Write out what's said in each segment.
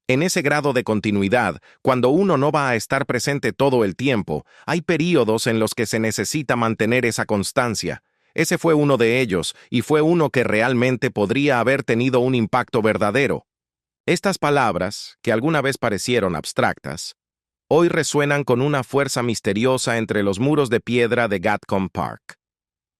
En ese grado de continuidad, cuando uno no va a estar presente todo el tiempo, hay períodos en los que se necesita mantener esa constancia. Ese fue uno de ellos, y fue uno que realmente podría haber tenido un impacto verdadero. Estas palabras, que alguna vez parecieron abstractas, hoy resuenan con una fuerza misteriosa entre los muros de piedra de Gatcombe Park.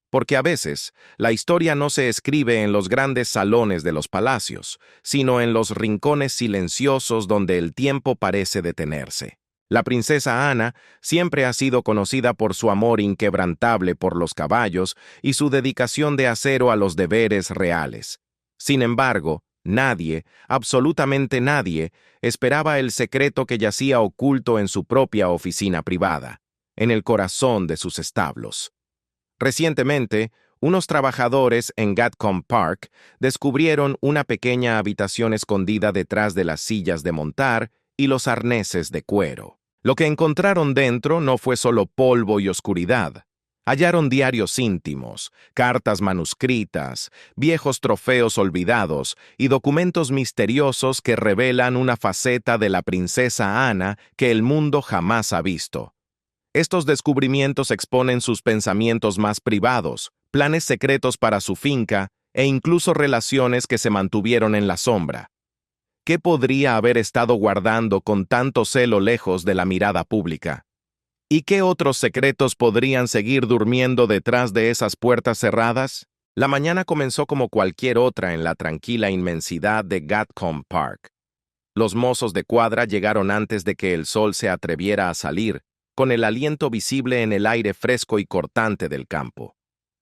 Porque a veces, la historia no se escribe en los grandes salones de los palacios, sino en los rincones silenciosos donde el tiempo parece detenerse. La princesa Ana siempre ha sido conocida por su amor inquebrantable por los caballos y su dedicación de acero a los deberes reales. Sin embargo, nadie, absolutamente nadie, esperaba el secreto que yacía oculto en su propia oficina privada, en el corazón de sus establos. Recientemente, unos trabajadores en Gatcombe Park descubrieron una pequeña habitación escondida detrás de las sillas de montar y los arneses de cuero. Lo que encontraron dentro no fue solo polvo y oscuridad. Hallaron diarios íntimos, cartas manuscritas, viejos trofeos olvidados y documentos misteriosos que revelan una faceta de la princesa Ana que el mundo jamás ha visto. Estos descubrimientos exponen sus pensamientos más privados, planes secretos para su finca e incluso relaciones que se mantuvieron en la sombra. ¿Qué podría haber estado guardando con tanto celo lejos de la mirada pública? ¿Y qué otros secretos podrían seguir durmiendo detrás de esas puertas cerradas? La mañana comenzó como cualquier otra en la tranquila inmensidad de Gatcombe Park. Los mozos de cuadra llegaron antes de que el sol se atreviera a salir, con el aliento visible en el aire fresco y cortante del campo.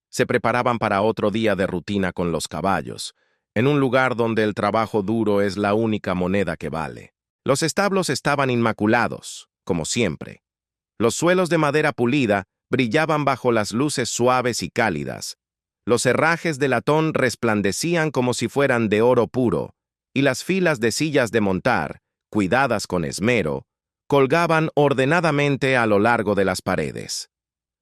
Se preparaban para otro día de rutina con los caballos, en un lugar donde el trabajo duro es la única moneda que vale. Los establos estaban inmaculados, como siempre. Los suelos de madera pulida brillaban bajo las luces suaves y cálidas. Los herrajes de latón resplandecían como si fueran de oro puro, y las filas de sillas de montar, cuidadas con esmero, colgaban ordenadamente a lo largo de las paredes.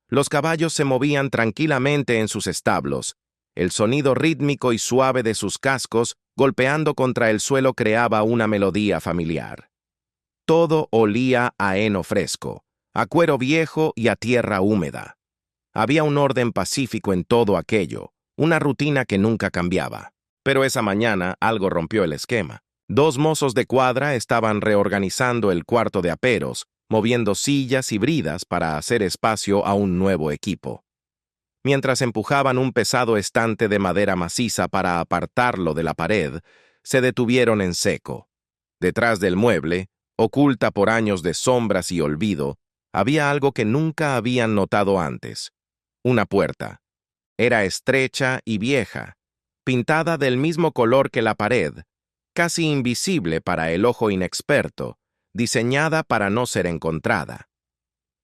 Los caballos se movían tranquilamente en sus establos. El sonido rítmico y suave de sus cascos golpeando contra el suelo creaba una melodía familiar. Todo olía a heno fresco, a cuero viejo y a tierra húmeda. Había un orden pacífico en todo aquello, una rutina que nunca cambiaba. Pero esa mañana algo rompió el esquema. Dos mozos de cuadra estaban reorganizando el cuarto de aperos, moviendo sillas y bridas para hacer espacio a un nuevo equipo. Mientras empujaban un pesado estante de madera maciza para apartarlo de la pared, se detuvieron en seco. Detrás del mueble, oculta por años de sombras y olvido, había algo que nunca habían notado antes. Una puerta. Era estrecha y vieja, pintada del mismo color que la pared, casi invisible para el ojo inexperto, diseñada para no ser encontrada.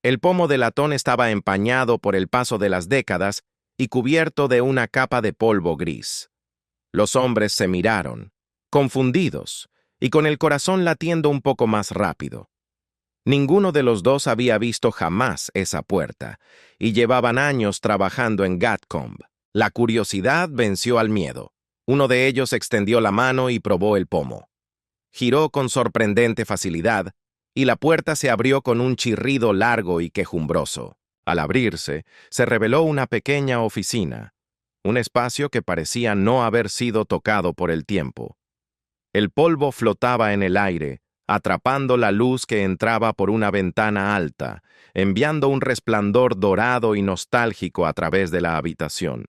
El pomo de latón estaba empañado por el paso de las décadas y cubierto de una capa de polvo gris. Los hombres se miraron, confundidos, y con el corazón latiendo un poco más rápido. Ninguno de los dos había visto jamás esa puerta, y llevaban años trabajando en Gatcombe. La curiosidad venció al miedo. Uno de ellos extendió la mano y probó el pomo. Giró con sorprendente facilidad, y la puerta se abrió con un chirrido largo y quejumbroso. Al abrirse, se reveló una pequeña oficina, un espacio que parecía no haber sido tocado por el tiempo. El polvo flotaba en el aire, atrapando la luz que entraba por una ventana alta, enviando un resplandor dorado y nostálgico a través de la habitación.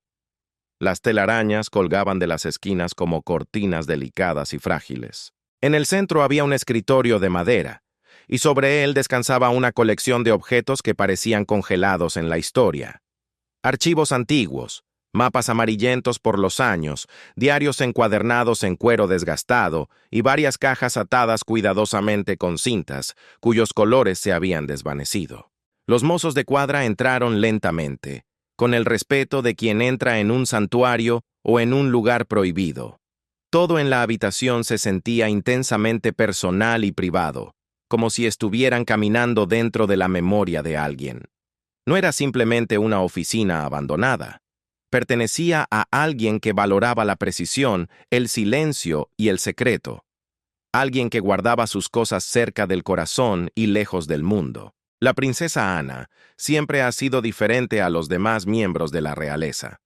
Las telarañas colgaban de las esquinas como cortinas delicadas y frágiles. En el centro había un escritorio de madera, y sobre él descansaba una colección de objetos que parecían congelados en la historia. Archivos antiguos, mapas amarillentos por los años, diarios encuadernados en cuero desgastado y varias cajas atadas cuidadosamente con cintas, cuyos colores se habían desvanecido. Los mozos de cuadra entraron lentamente, con el respeto de quien entra en un santuario o en un lugar prohibido. Todo en la habitación se sentía intensamente personal y privado, como si estuvieran caminando dentro de la memoria de alguien. No era simplemente una oficina abandonada. Pertenecía a alguien que valoraba la precisión, el silencio y el secreto. alguien que guardaba sus cosas cerca del corazón y lejos del mundo. La princesa Ana siempre ha sido diferente a los demás miembros de la realeza.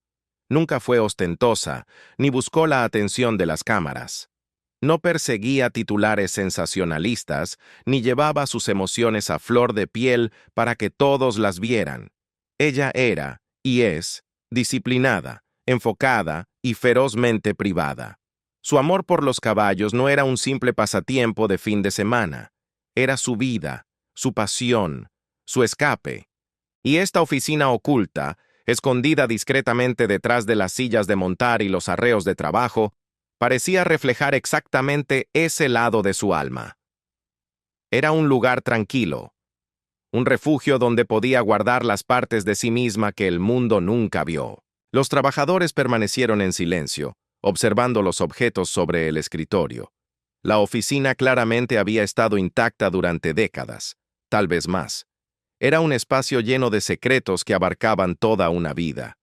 Nunca fue ostentosa, ni buscó la atención de las cámaras. No perseguía titulares sensacionalistas, ni llevaba sus emociones a flor de piel para que todos las vieran. Ella era, y es, disciplinada, enfocada y ferozmente privada. Su amor por los caballos no era un simple pasatiempo de fin de semana. Era su vida, su pasión, su escape. Y esta oficina oculta, escondida discretamente detrás de las sillas de montar y los arreos de trabajo, parecía reflejar exactamente ese lado de su alma. Era un lugar tranquilo, un refugio donde podía guardar las partes de sí misma que el mundo nunca vio. Los trabajadores permanecieron en silencio, observando los objetos sobre el escritorio. La oficina claramente había estado intacta durante décadas, tal vez más. Era un espacio lleno de secretos que abarcaban toda una vida.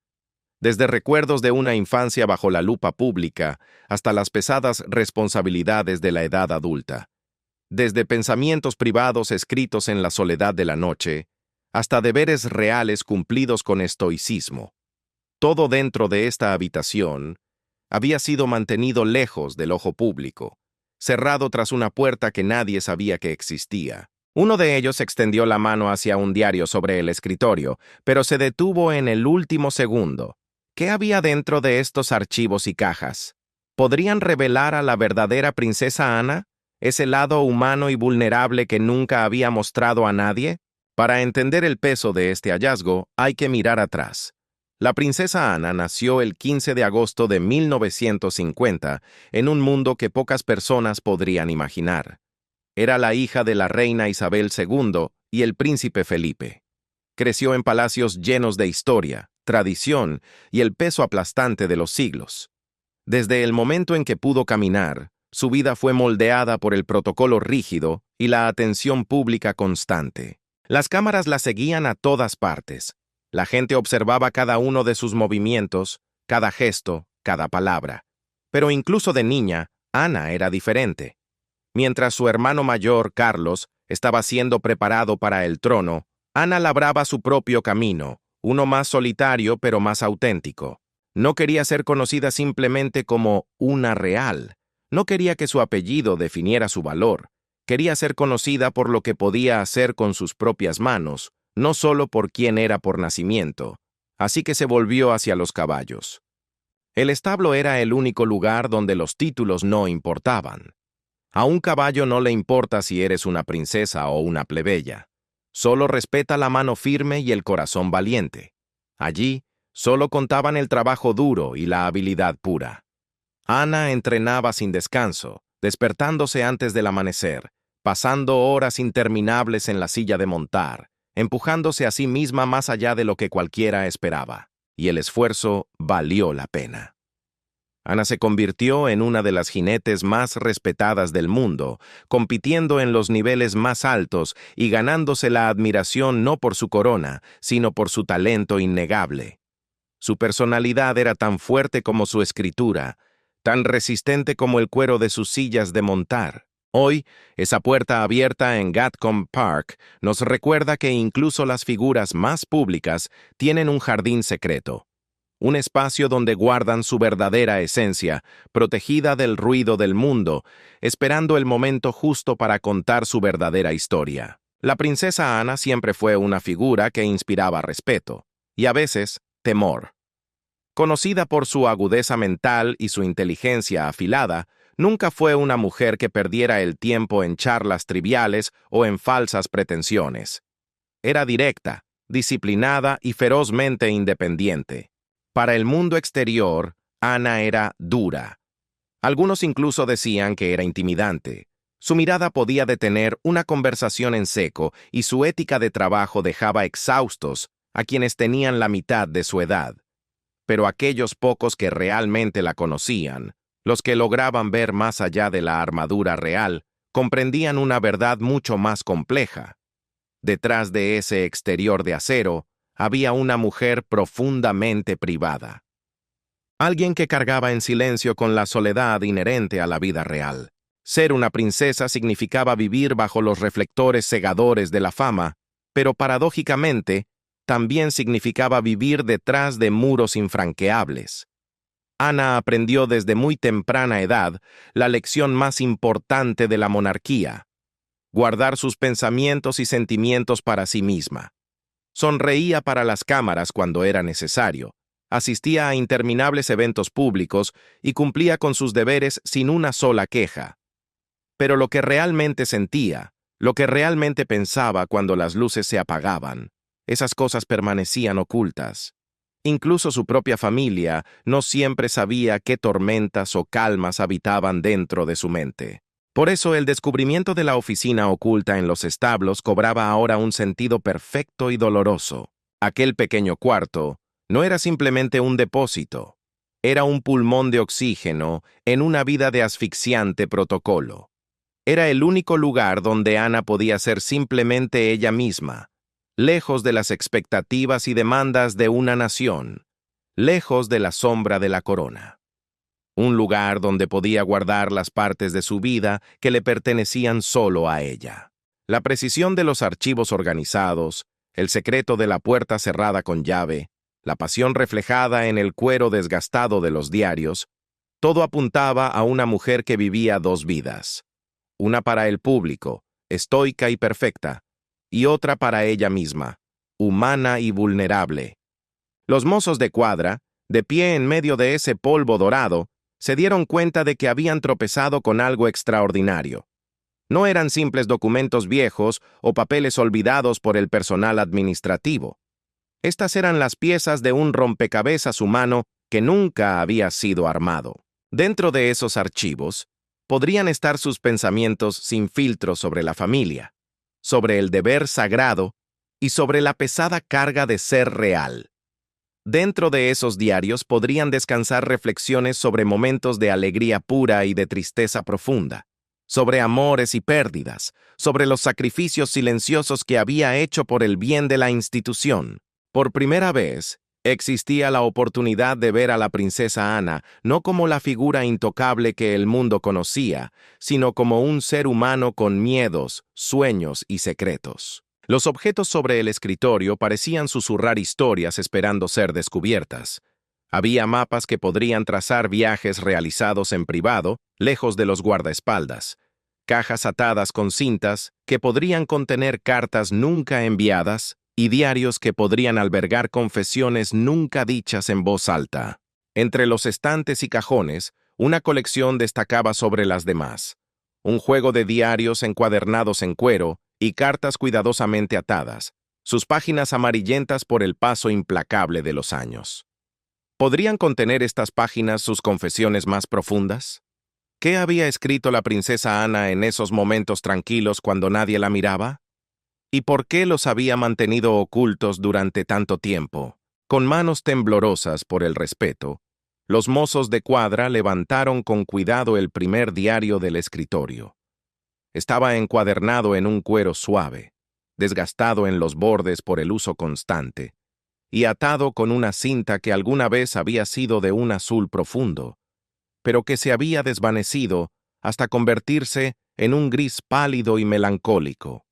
Desde recuerdos de una infancia bajo la lupa pública hasta las pesadas responsabilidades de la edad adulta. Desde pensamientos privados escritos en la soledad de la noche, hasta deberes reales cumplidos con estoicismo. Todo dentro de esta habitación había sido mantenido lejos del ojo público, cerrado tras una puerta que nadie sabía que existía. Uno de ellos extendió la mano hacia un diario sobre el escritorio, pero se detuvo en el último segundo. ¿Qué había dentro de estos archivos y cajas? ¿Podrían revelar a la verdadera princesa Ana? ¿Ese lado humano y vulnerable que nunca había mostrado a nadie? Para entender el peso de este hallazgo, hay que mirar atrás. La princesa Ana nació el 15 de agosto de 1950 en un mundo que pocas personas podrían imaginar. Era la hija de la reina Isabel II y el príncipe Felipe. Creció en palacios llenos de historia, tradición y el peso aplastante de los siglos. Desde el momento en que pudo caminar, su vida fue moldeada por el protocolo rígido y la atención pública constante. Las cámaras la seguían a todas partes. La gente observaba cada uno de sus movimientos, cada gesto, cada palabra. Pero incluso de niña, Ana era diferente. Mientras su hermano mayor, Carlos, estaba siendo preparado para el trono, Ana labraba su propio camino, uno más solitario pero más auténtico. No quería ser conocida simplemente como una real. No quería que su apellido definiera su valor. Quería ser conocida por lo que podía hacer con sus propias manos, no solo por quién era por nacimiento. Así que se volvió hacia los caballos. El establo era el único lugar donde los títulos no importaban. A un caballo no le importa si eres una princesa o una plebeya. Solo respeta la mano firme y el corazón valiente. Allí, solo contaban el trabajo duro y la habilidad pura. Ana entrenaba sin descanso, despertándose antes del amanecer, pasando horas interminables en la silla de montar, empujándose a sí misma más allá de lo que cualquiera esperaba. Y el esfuerzo valió la pena. Ana se convirtió en una de las jinetes más respetadas del mundo, compitiendo en los niveles más altos y ganándose la admiración no por su corona, sino por su talento innegable. Su personalidad era tan fuerte como su escritura, tan resistente como el cuero de sus sillas de montar. Hoy, esa puerta abierta en Gatcombe Park nos recuerda que incluso las figuras más públicas tienen un jardín secreto. Un espacio donde guardan su verdadera esencia, protegida del ruido del mundo, esperando el momento justo para contar su verdadera historia. La princesa Ana siempre fue una figura que inspiraba respeto, y a veces, temor. Conocida por su agudeza mental y su inteligencia afilada, nunca fue una mujer que perdiera el tiempo en charlas triviales o en falsas pretensiones. Era directa, disciplinada y ferozmente independiente. Para el mundo exterior, Ana era dura. Algunos incluso decían que era intimidante. Su mirada podía detener una conversación en seco y su ética de trabajo dejaba exhaustos a quienes tenían la mitad de su edad. Pero aquellos pocos que realmente la conocían, los que lograban ver más allá de la armadura real, comprendían una verdad mucho más compleja. Detrás de ese exterior de acero, había una mujer profundamente privada. Alguien que cargaba en silencio con la soledad inherente a la vida real. Ser una princesa significaba vivir bajo los reflectores cegadores de la fama, pero paradójicamente, también significaba vivir detrás de muros infranqueables. Ana aprendió desde muy temprana edad la lección más importante de la monarquía: guardar sus pensamientos y sentimientos para sí misma. Sonreía para las cámaras cuando era necesario, asistía a interminables eventos públicos y cumplía con sus deberes sin una sola queja. Pero lo que realmente sentía, lo que realmente pensaba cuando las luces se apagaban, esas cosas permanecían ocultas. Incluso su propia familia no siempre sabía qué tormentas o calmas habitaban dentro de su mente. Por eso el descubrimiento de la oficina oculta en los establos cobraba ahora un sentido perfecto y doloroso. Aquel pequeño cuarto no era simplemente un depósito, era un pulmón de oxígeno en una vida de asfixiante protocolo. Era el único lugar donde Ana podía ser simplemente ella misma, lejos de las expectativas y demandas de una nación, lejos de la sombra de la corona. Un lugar donde podía guardar las partes de su vida que le pertenecían solo a ella. La precisión de los archivos organizados, el secreto de la puerta cerrada con llave, la pasión reflejada en el cuero desgastado de los diarios, todo apuntaba a una mujer que vivía dos vidas. Una para el público, estoica y perfecta, y otra para ella misma, humana y vulnerable. Los mozos de cuadra, de pie en medio de ese polvo dorado, se dieron cuenta de que habían tropezado con algo extraordinario. No eran simples documentos viejos o papeles olvidados por el personal administrativo. Estas eran las piezas de un rompecabezas humano que nunca había sido armado. Dentro de esos archivos, podrían estar sus pensamientos sin filtro sobre la familia, sobre el deber sagrado y sobre la pesada carga de ser real. Dentro de esos diarios podrían descansar reflexiones sobre momentos de alegría pura y de tristeza profunda, sobre amores y pérdidas, sobre los sacrificios silenciosos que había hecho por el bien de la institución. Por primera vez, existía la oportunidad de ver a la princesa Ana no como la figura intocable que el mundo conocía, sino como un ser humano con miedos, sueños y secretos. Los objetos sobre el escritorio parecían susurrar historias esperando ser descubiertas. Había mapas que podrían trazar viajes realizados en privado, lejos de los guardaespaldas, cajas atadas con cintas que podrían contener cartas nunca enviadas, y diarios que podrían albergar confesiones nunca dichas en voz alta. Entre los estantes y cajones, una colección destacaba sobre las demás. Un juego de diarios encuadernados en cuero y cartas cuidadosamente atadas, sus páginas amarillentas por el paso implacable de los años. ¿Podrían contener estas páginas sus confesiones más profundas? ¿Qué había escrito la princesa Ana en esos momentos tranquilos cuando nadie la miraba? ¿Y por qué los había mantenido ocultos durante tanto tiempo? Con manos temblorosas por el respeto, los mozos de cuadra levantaron con cuidado el primer diario del escritorio. Estaba encuadernado en un cuero suave, desgastado en los bordes por el uso constante, y atado con una cinta que alguna vez había sido de un azul profundo, pero que se había desvanecido hasta convertirse en un gris pálido y melancólico.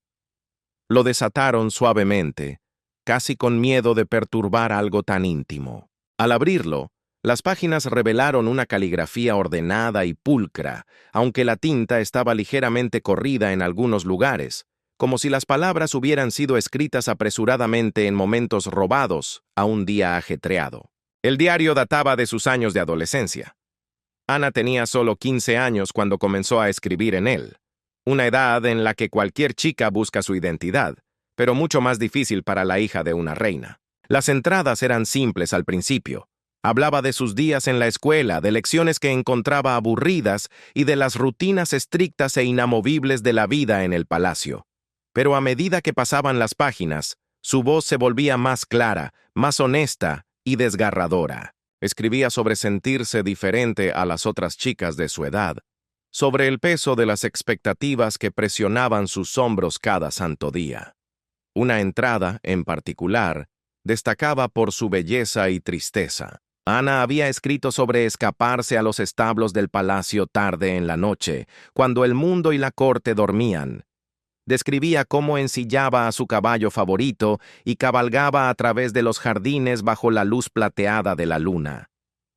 Lo desataron suavemente, casi con miedo de perturbar algo tan íntimo. Al abrirlo, las páginas revelaron una caligrafía ordenada y pulcra, aunque la tinta estaba ligeramente corrida en algunos lugares, como si las palabras hubieran sido escritas apresuradamente en momentos robados a un día ajetreado. El diario databa de sus años de adolescencia. Ana tenía solo 15 años cuando comenzó a escribir en él. Una edad en la que cualquier chica busca su identidad, pero mucho más difícil para la hija de una reina. Las entradas eran simples al principio. Hablaba de sus días en la escuela, de lecciones que encontraba aburridas y de las rutinas estrictas e inamovibles de la vida en el palacio. Pero a medida que pasaban las páginas, su voz se volvía más clara, más honesta y desgarradora. Escribía sobre sentirse diferente a las otras chicas de su edad, sobre el peso de las expectativas que presionaban sus hombros cada santo día. Una entrada, en particular, destacaba por su belleza y tristeza. Ana había escrito sobre escaparse a los establos del palacio tarde en la noche, cuando el mundo y la corte dormían. Describía cómo ensillaba a su caballo favorito y cabalgaba a través de los jardines bajo la luz plateada de la luna.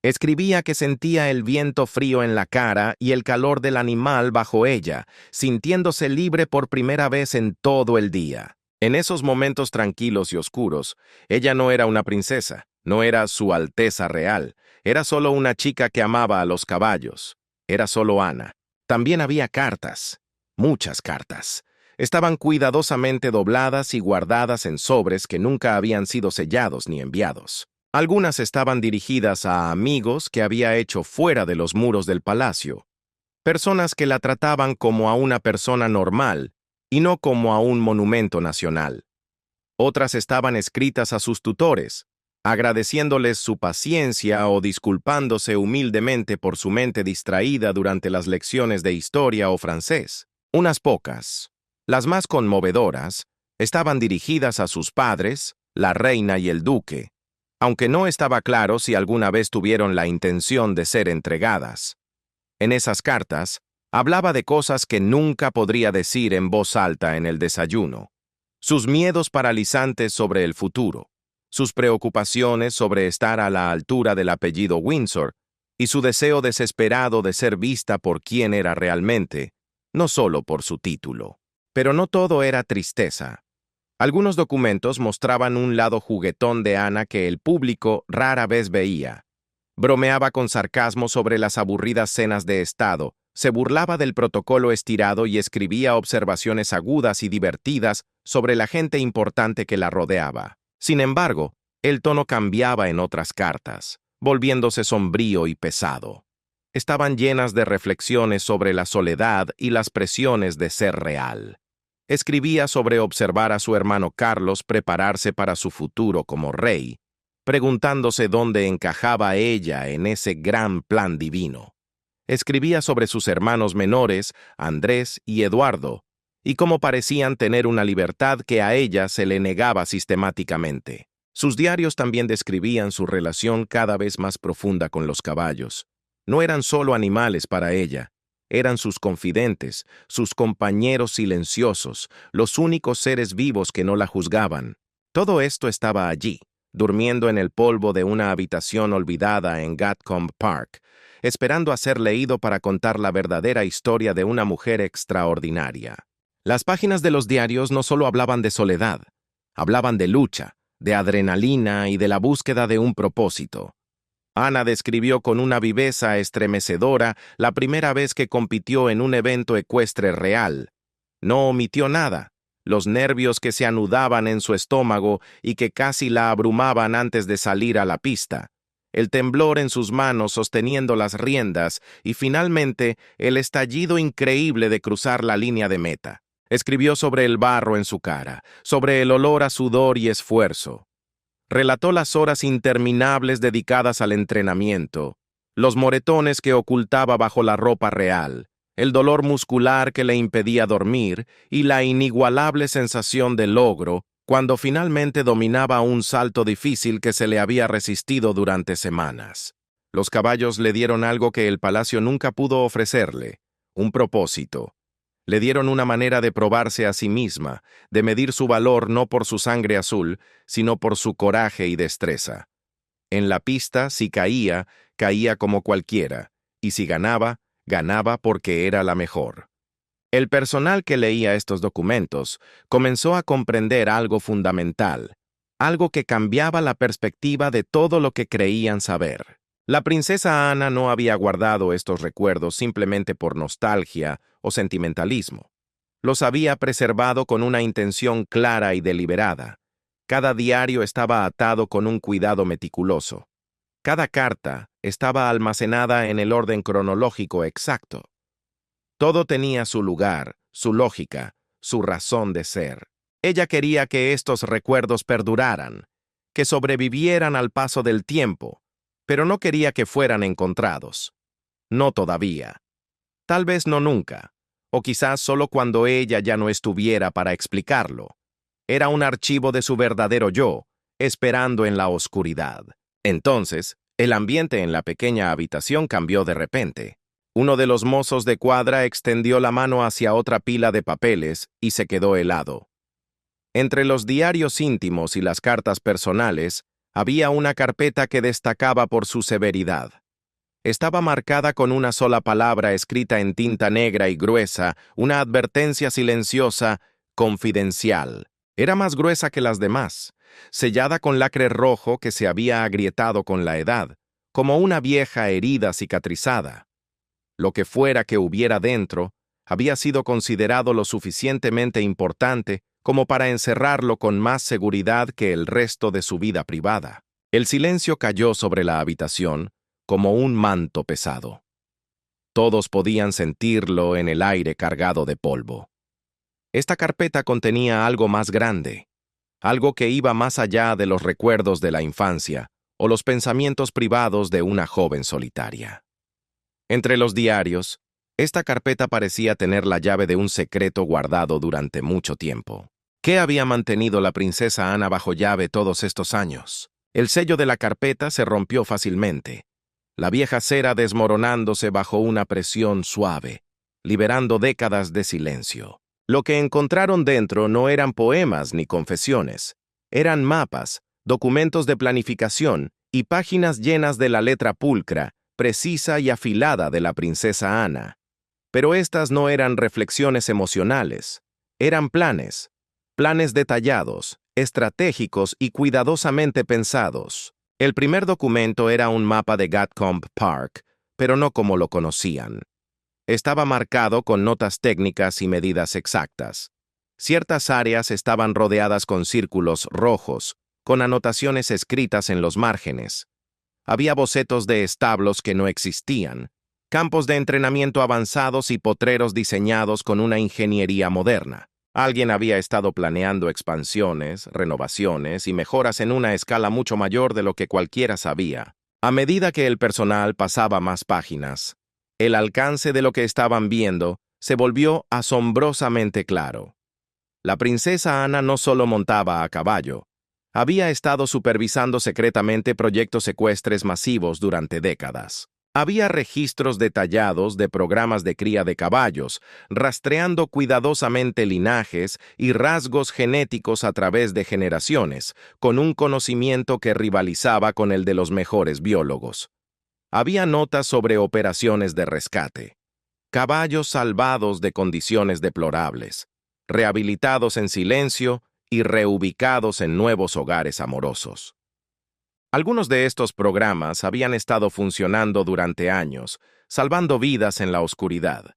Escribía que sentía el viento frío en la cara y el calor del animal bajo ella, sintiéndose libre por primera vez en todo el día. En esos momentos tranquilos y oscuros, ella no era una princesa, no era su Alteza Real, era solo una chica que amaba a los caballos. Era solo Ana. También había cartas, muchas cartas. Estaban cuidadosamente dobladas y guardadas en sobres que nunca habían sido sellados ni enviados. Algunas estaban dirigidas a amigos que había hecho fuera de los muros del palacio, personas que la trataban como a una persona normal y no como a un monumento nacional. Otras estaban escritas a sus tutores, agradeciéndoles su paciencia o disculpándose humildemente por su mente distraída durante las lecciones de historia o francés. Unas pocas, las más conmovedoras, estaban dirigidas a sus padres, la reina y el duque, aunque no estaba claro si alguna vez tuvieron la intención de ser entregadas. En esas cartas, hablaba de cosas que nunca podría decir en voz alta en el desayuno. Sus miedos paralizantes sobre el futuro, sus preocupaciones sobre estar a la altura del apellido Windsor y su deseo desesperado de ser vista por quien era realmente, no solo por su título. Pero no todo era tristeza. Algunos documentos mostraban un lado juguetón de Ana que el público rara vez veía. Bromeaba con sarcasmo sobre las aburridas cenas de Estado, se burlaba del protocolo estirado y escribía observaciones agudas y divertidas sobre la gente importante que la rodeaba. Sin embargo, el tono cambiaba en otras cartas, volviéndose sombrío y pesado. Estaban llenas de reflexiones sobre la soledad y las presiones de ser real. Escribía sobre observar a su hermano Carlos prepararse para su futuro como rey, preguntándose dónde encajaba ella en ese gran plan divino. Escribía sobre sus hermanos menores, Andrés y Eduardo, y cómo parecían tener una libertad que a ella se le negaba sistemáticamente. Sus diarios también describían su relación cada vez más profunda con los caballos. No eran solo animales para ella, eran sus confidentes, sus compañeros silenciosos, los únicos seres vivos que no la juzgaban. Todo esto estaba allí, durmiendo en el polvo de una habitación olvidada en Gatcombe Park, esperando a ser leído para contar la verdadera historia de una mujer extraordinaria. Las páginas de los diarios no solo hablaban de soledad, hablaban de lucha, de adrenalina y de la búsqueda de un propósito. Ana describió con una viveza estremecedora la primera vez que compitió en un evento ecuestre real. No omitió nada, los nervios que se anudaban en su estómago y que casi la abrumaban antes de salir a la pista, el temblor en sus manos sosteniendo las riendas y finalmente el estallido increíble de cruzar la línea de meta. Escribió sobre el barro en su cara, sobre el olor a sudor y esfuerzo. Relató las horas interminables dedicadas al entrenamiento, los moretones que ocultaba bajo la ropa real, el dolor muscular que le impedía dormir y la inigualable sensación de logro cuando finalmente dominaba un salto difícil que se le había resistido durante semanas. Los caballos le dieron algo que el palacio nunca pudo ofrecerle, un propósito. Le dieron una manera de probarse a sí misma, de medir su valor no por su sangre azul, sino por su coraje y destreza. En la pista, si caía, caía como cualquiera, y si ganaba, ganaba porque era la mejor. El personal que leía estos documentos comenzó a comprender algo fundamental, algo que cambiaba la perspectiva de todo lo que creían saber. La princesa Ana no había guardado estos recuerdos simplemente por nostalgia o sentimentalismo. Los había preservado con una intención clara y deliberada. Cada diario estaba atado con un cuidado meticuloso. Cada carta estaba almacenada en el orden cronológico exacto. Todo tenía su lugar, su lógica, su razón de ser. Ella quería que estos recuerdos perduraran, que sobrevivieran al paso del tiempo, pero no quería que fueran encontrados. No todavía. Tal vez no nunca, o quizás solo cuando ella ya no estuviera para explicarlo. Era un archivo de su verdadero yo, esperando en la oscuridad. Entonces, El ambiente en la pequeña habitación cambió de repente. Uno de los mozos de cuadra extendió la mano hacia otra pila de papeles y se quedó helado. Entre los diarios íntimos y las cartas personales, había una carpeta que destacaba por su severidad. Estaba marcada con una sola palabra escrita en tinta negra y gruesa, una advertencia silenciosa, confidencial. Era más gruesa que las demás, sellada con lacre rojo que se había agrietado con la edad, como una vieja herida cicatrizada. Lo que fuera que hubiera dentro, había sido considerado lo suficientemente importante como para encerrarlo con más seguridad que el resto de su vida privada. El silencio cayó sobre la habitación como un manto pesado. Todos podían sentirlo en el aire cargado de polvo. Esta carpeta contenía algo más grande, algo que iba más allá de los recuerdos de la infancia o los pensamientos privados de una joven solitaria. Entre los diarios, esta carpeta parecía tener la llave de un secreto guardado durante mucho tiempo. ¿Qué había mantenido la princesa Ana bajo llave todos estos años? El sello de la carpeta se rompió fácilmente, la vieja cera desmoronándose bajo una presión suave, liberando décadas de silencio. Lo que encontraron dentro no eran poemas ni confesiones, eran mapas, documentos de planificación y páginas llenas de la letra pulcra, precisa y afilada de la princesa Ana. Pero estas no eran reflexiones emocionales, eran planes detallados, estratégicos y cuidadosamente pensados. El primer documento era un mapa de Gatcombe Park, pero no como lo conocían. Estaba marcado con notas técnicas y medidas exactas. Ciertas áreas estaban rodeadas con círculos rojos, con anotaciones escritas en los márgenes. Había bocetos de establos que no existían, campos de entrenamiento avanzados y potreros diseñados con una ingeniería moderna. Alguien había estado planeando expansiones, renovaciones y mejoras en una escala mucho mayor de lo que cualquiera sabía. A medida que el personal pasaba más páginas, el alcance de lo que estaban viendo se volvió asombrosamente claro. La princesa Ana no solo montaba a caballo, había estado supervisando secretamente proyectos ecuestres masivos durante décadas. Había registros detallados de programas de cría de caballos, rastreando cuidadosamente linajes y rasgos genéticos a través de generaciones, con un conocimiento que rivalizaba con el de los mejores biólogos. Había notas sobre operaciones de rescate, caballos salvados de condiciones deplorables, rehabilitados en silencio y reubicados en nuevos hogares amorosos. Algunos de estos programas habían estado funcionando durante años, salvando vidas en la oscuridad.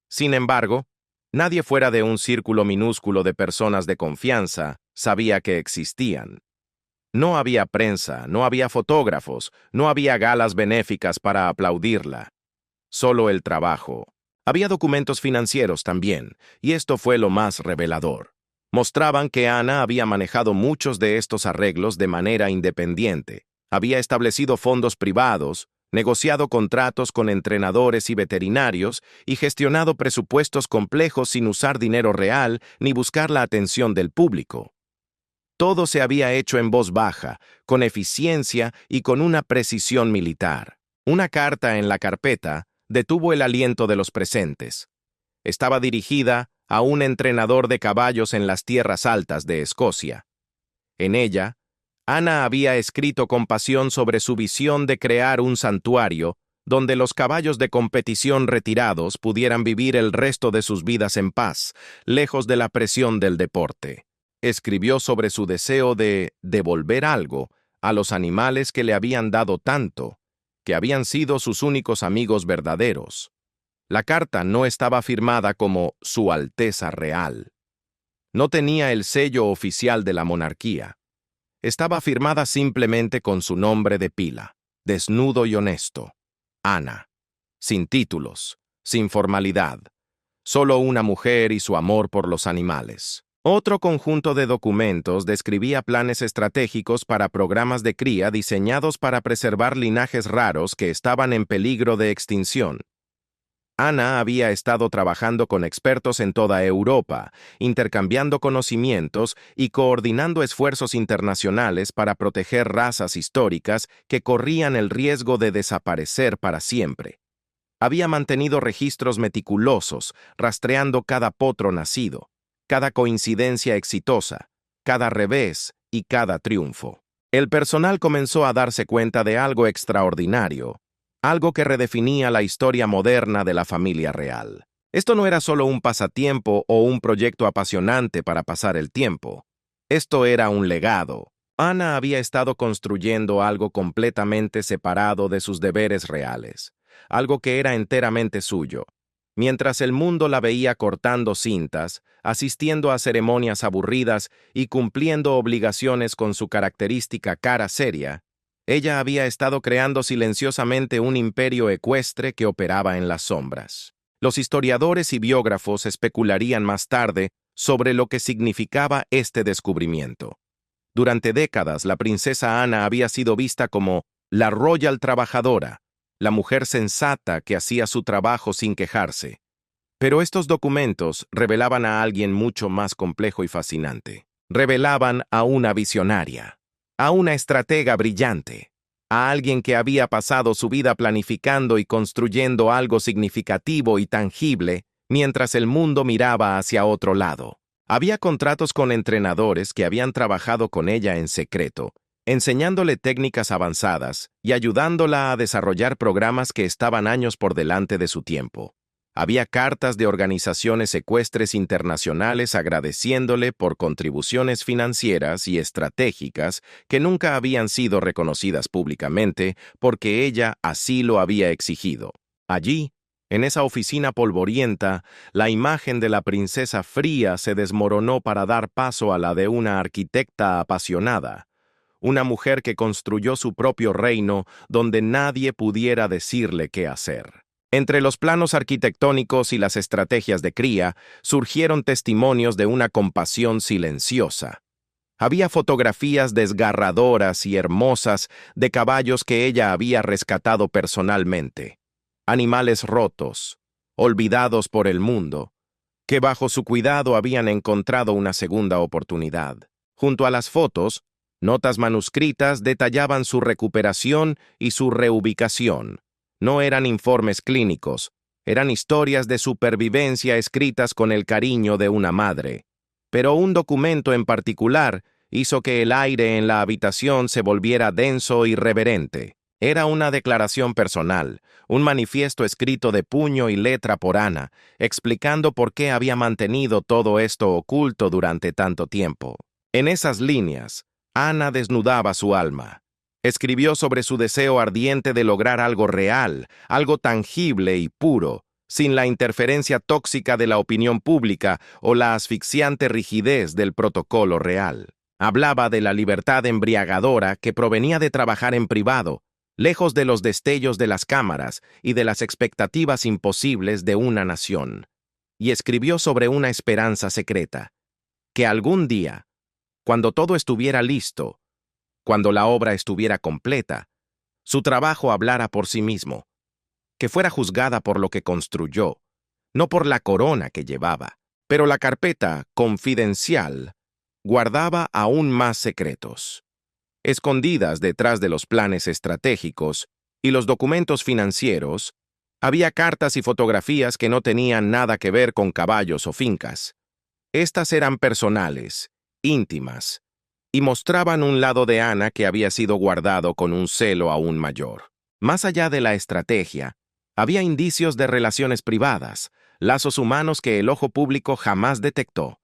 Sin embargo, nadie fuera de un círculo minúsculo de personas de confianza sabía que existían. No había prensa, no había fotógrafos, no había galas benéficas para aplaudirla. Solo el trabajo. Había documentos financieros también, y esto fue lo más revelador. Mostraban que Ana había manejado muchos de estos arreglos de manera independiente, había establecido fondos privados, negociado contratos con entrenadores y veterinarios y gestionado presupuestos complejos sin usar dinero real ni buscar la atención del público. Todo se había hecho en voz baja, con eficiencia y con una precisión militar. Una carta en la carpeta detuvo el aliento de los presentes. Estaba dirigida a un entrenador de caballos en las tierras altas de Escocia. En ella, Ana había escrito con pasión sobre su visión de crear un santuario donde los caballos de competición retirados pudieran vivir el resto de sus vidas en paz, lejos de la presión del deporte. Escribió sobre su deseo de devolver algo a los animales que le habían dado tanto, que habían sido sus únicos amigos verdaderos. La carta no estaba firmada como Su Alteza Real. No tenía el sello oficial de la monarquía. Estaba firmada simplemente con su nombre de pila, desnudo y honesto. Ana. Sin títulos, sin formalidad. Solo una mujer y su amor por los animales. Otro conjunto de documentos describía planes estratégicos para programas de cría diseñados para preservar linajes raros que estaban en peligro de extinción. Ana había estado trabajando con expertos en toda Europa, intercambiando conocimientos y coordinando esfuerzos internacionales para proteger razas históricas que corrían el riesgo de desaparecer para siempre. Había mantenido registros meticulosos, rastreando cada potro nacido, cada coincidencia exitosa, cada revés y cada triunfo. El personal comenzó a darse cuenta de algo extraordinario, algo que redefinía la historia moderna de la familia real. Esto no era solo un pasatiempo o un proyecto apasionante para pasar el tiempo. Esto era un legado. Ana había estado construyendo algo completamente separado de sus deberes reales, algo que era enteramente suyo. Mientras el mundo la veía cortando cintas, asistiendo a ceremonias aburridas y cumpliendo obligaciones con su característica cara seria, ella había estado creando silenciosamente un imperio ecuestre que operaba en las sombras. Los historiadores y biógrafos especularían más tarde sobre lo que significaba este descubrimiento. Durante décadas, la princesa Ana había sido vista como la Royal Trabajadora, la mujer sensata que hacía su trabajo sin quejarse. Pero estos documentos revelaban a alguien mucho más complejo y fascinante. Revelaban a una visionaria, a una estratega brillante, a alguien que había pasado su vida planificando y construyendo algo significativo y tangible mientras el mundo miraba hacia otro lado. Había contratos con entrenadores que habían trabajado con ella en secreto, enseñándole técnicas avanzadas y ayudándola a desarrollar programas que estaban años por delante de su tiempo. Había cartas de organizaciones ecuestres internacionales agradeciéndole por contribuciones financieras y estratégicas que nunca habían sido reconocidas públicamente porque ella así lo había exigido. Allí, en esa oficina polvorienta, la imagen de la princesa fría se desmoronó para dar paso a la de una arquitecta apasionada, una mujer que construyó su propio reino donde nadie pudiera decirle qué hacer. Entre los planos arquitectónicos y las estrategias de cría, surgieron testimonios de una compasión silenciosa. Había fotografías desgarradoras y hermosas de caballos que ella había rescatado personalmente, animales rotos, olvidados por el mundo, que bajo su cuidado habían encontrado una segunda oportunidad. Junto a las fotos, notas manuscritas detallaban su recuperación y su reubicación. No eran informes clínicos, eran historias de supervivencia escritas con el cariño de una madre. Pero un documento en particular hizo que el aire en la habitación se volviera denso y reverente. Era una declaración personal, un manifiesto escrito de puño y letra por Ana, explicando por qué había mantenido todo esto oculto durante tanto tiempo. En esas líneas, Ana desnudaba su alma. Escribió sobre su deseo ardiente de lograr algo real, algo tangible y puro, sin la interferencia tóxica de la opinión pública o la asfixiante rigidez del protocolo real. Hablaba de la libertad embriagadora que provenía de trabajar en privado, lejos de los destellos de las cámaras y de las expectativas imposibles de una nación. Y escribió sobre una esperanza secreta, que algún día, cuando todo estuviera listo, cuando la obra estuviera completa, su trabajo hablara por sí mismo, que fuera juzgada por lo que construyó, no por la corona que llevaba. Pero la carpeta confidencial guardaba aún más secretos. Escondidas detrás de los planes estratégicos y los documentos financieros, había cartas y fotografías que no tenían nada que ver con caballos o fincas. Estas eran personales, íntimas, y mostraban un lado de Ana que había sido guardado con un celo aún mayor. Más allá de la estrategia, había indicios de relaciones privadas, lazos humanos que el ojo público jamás detectó.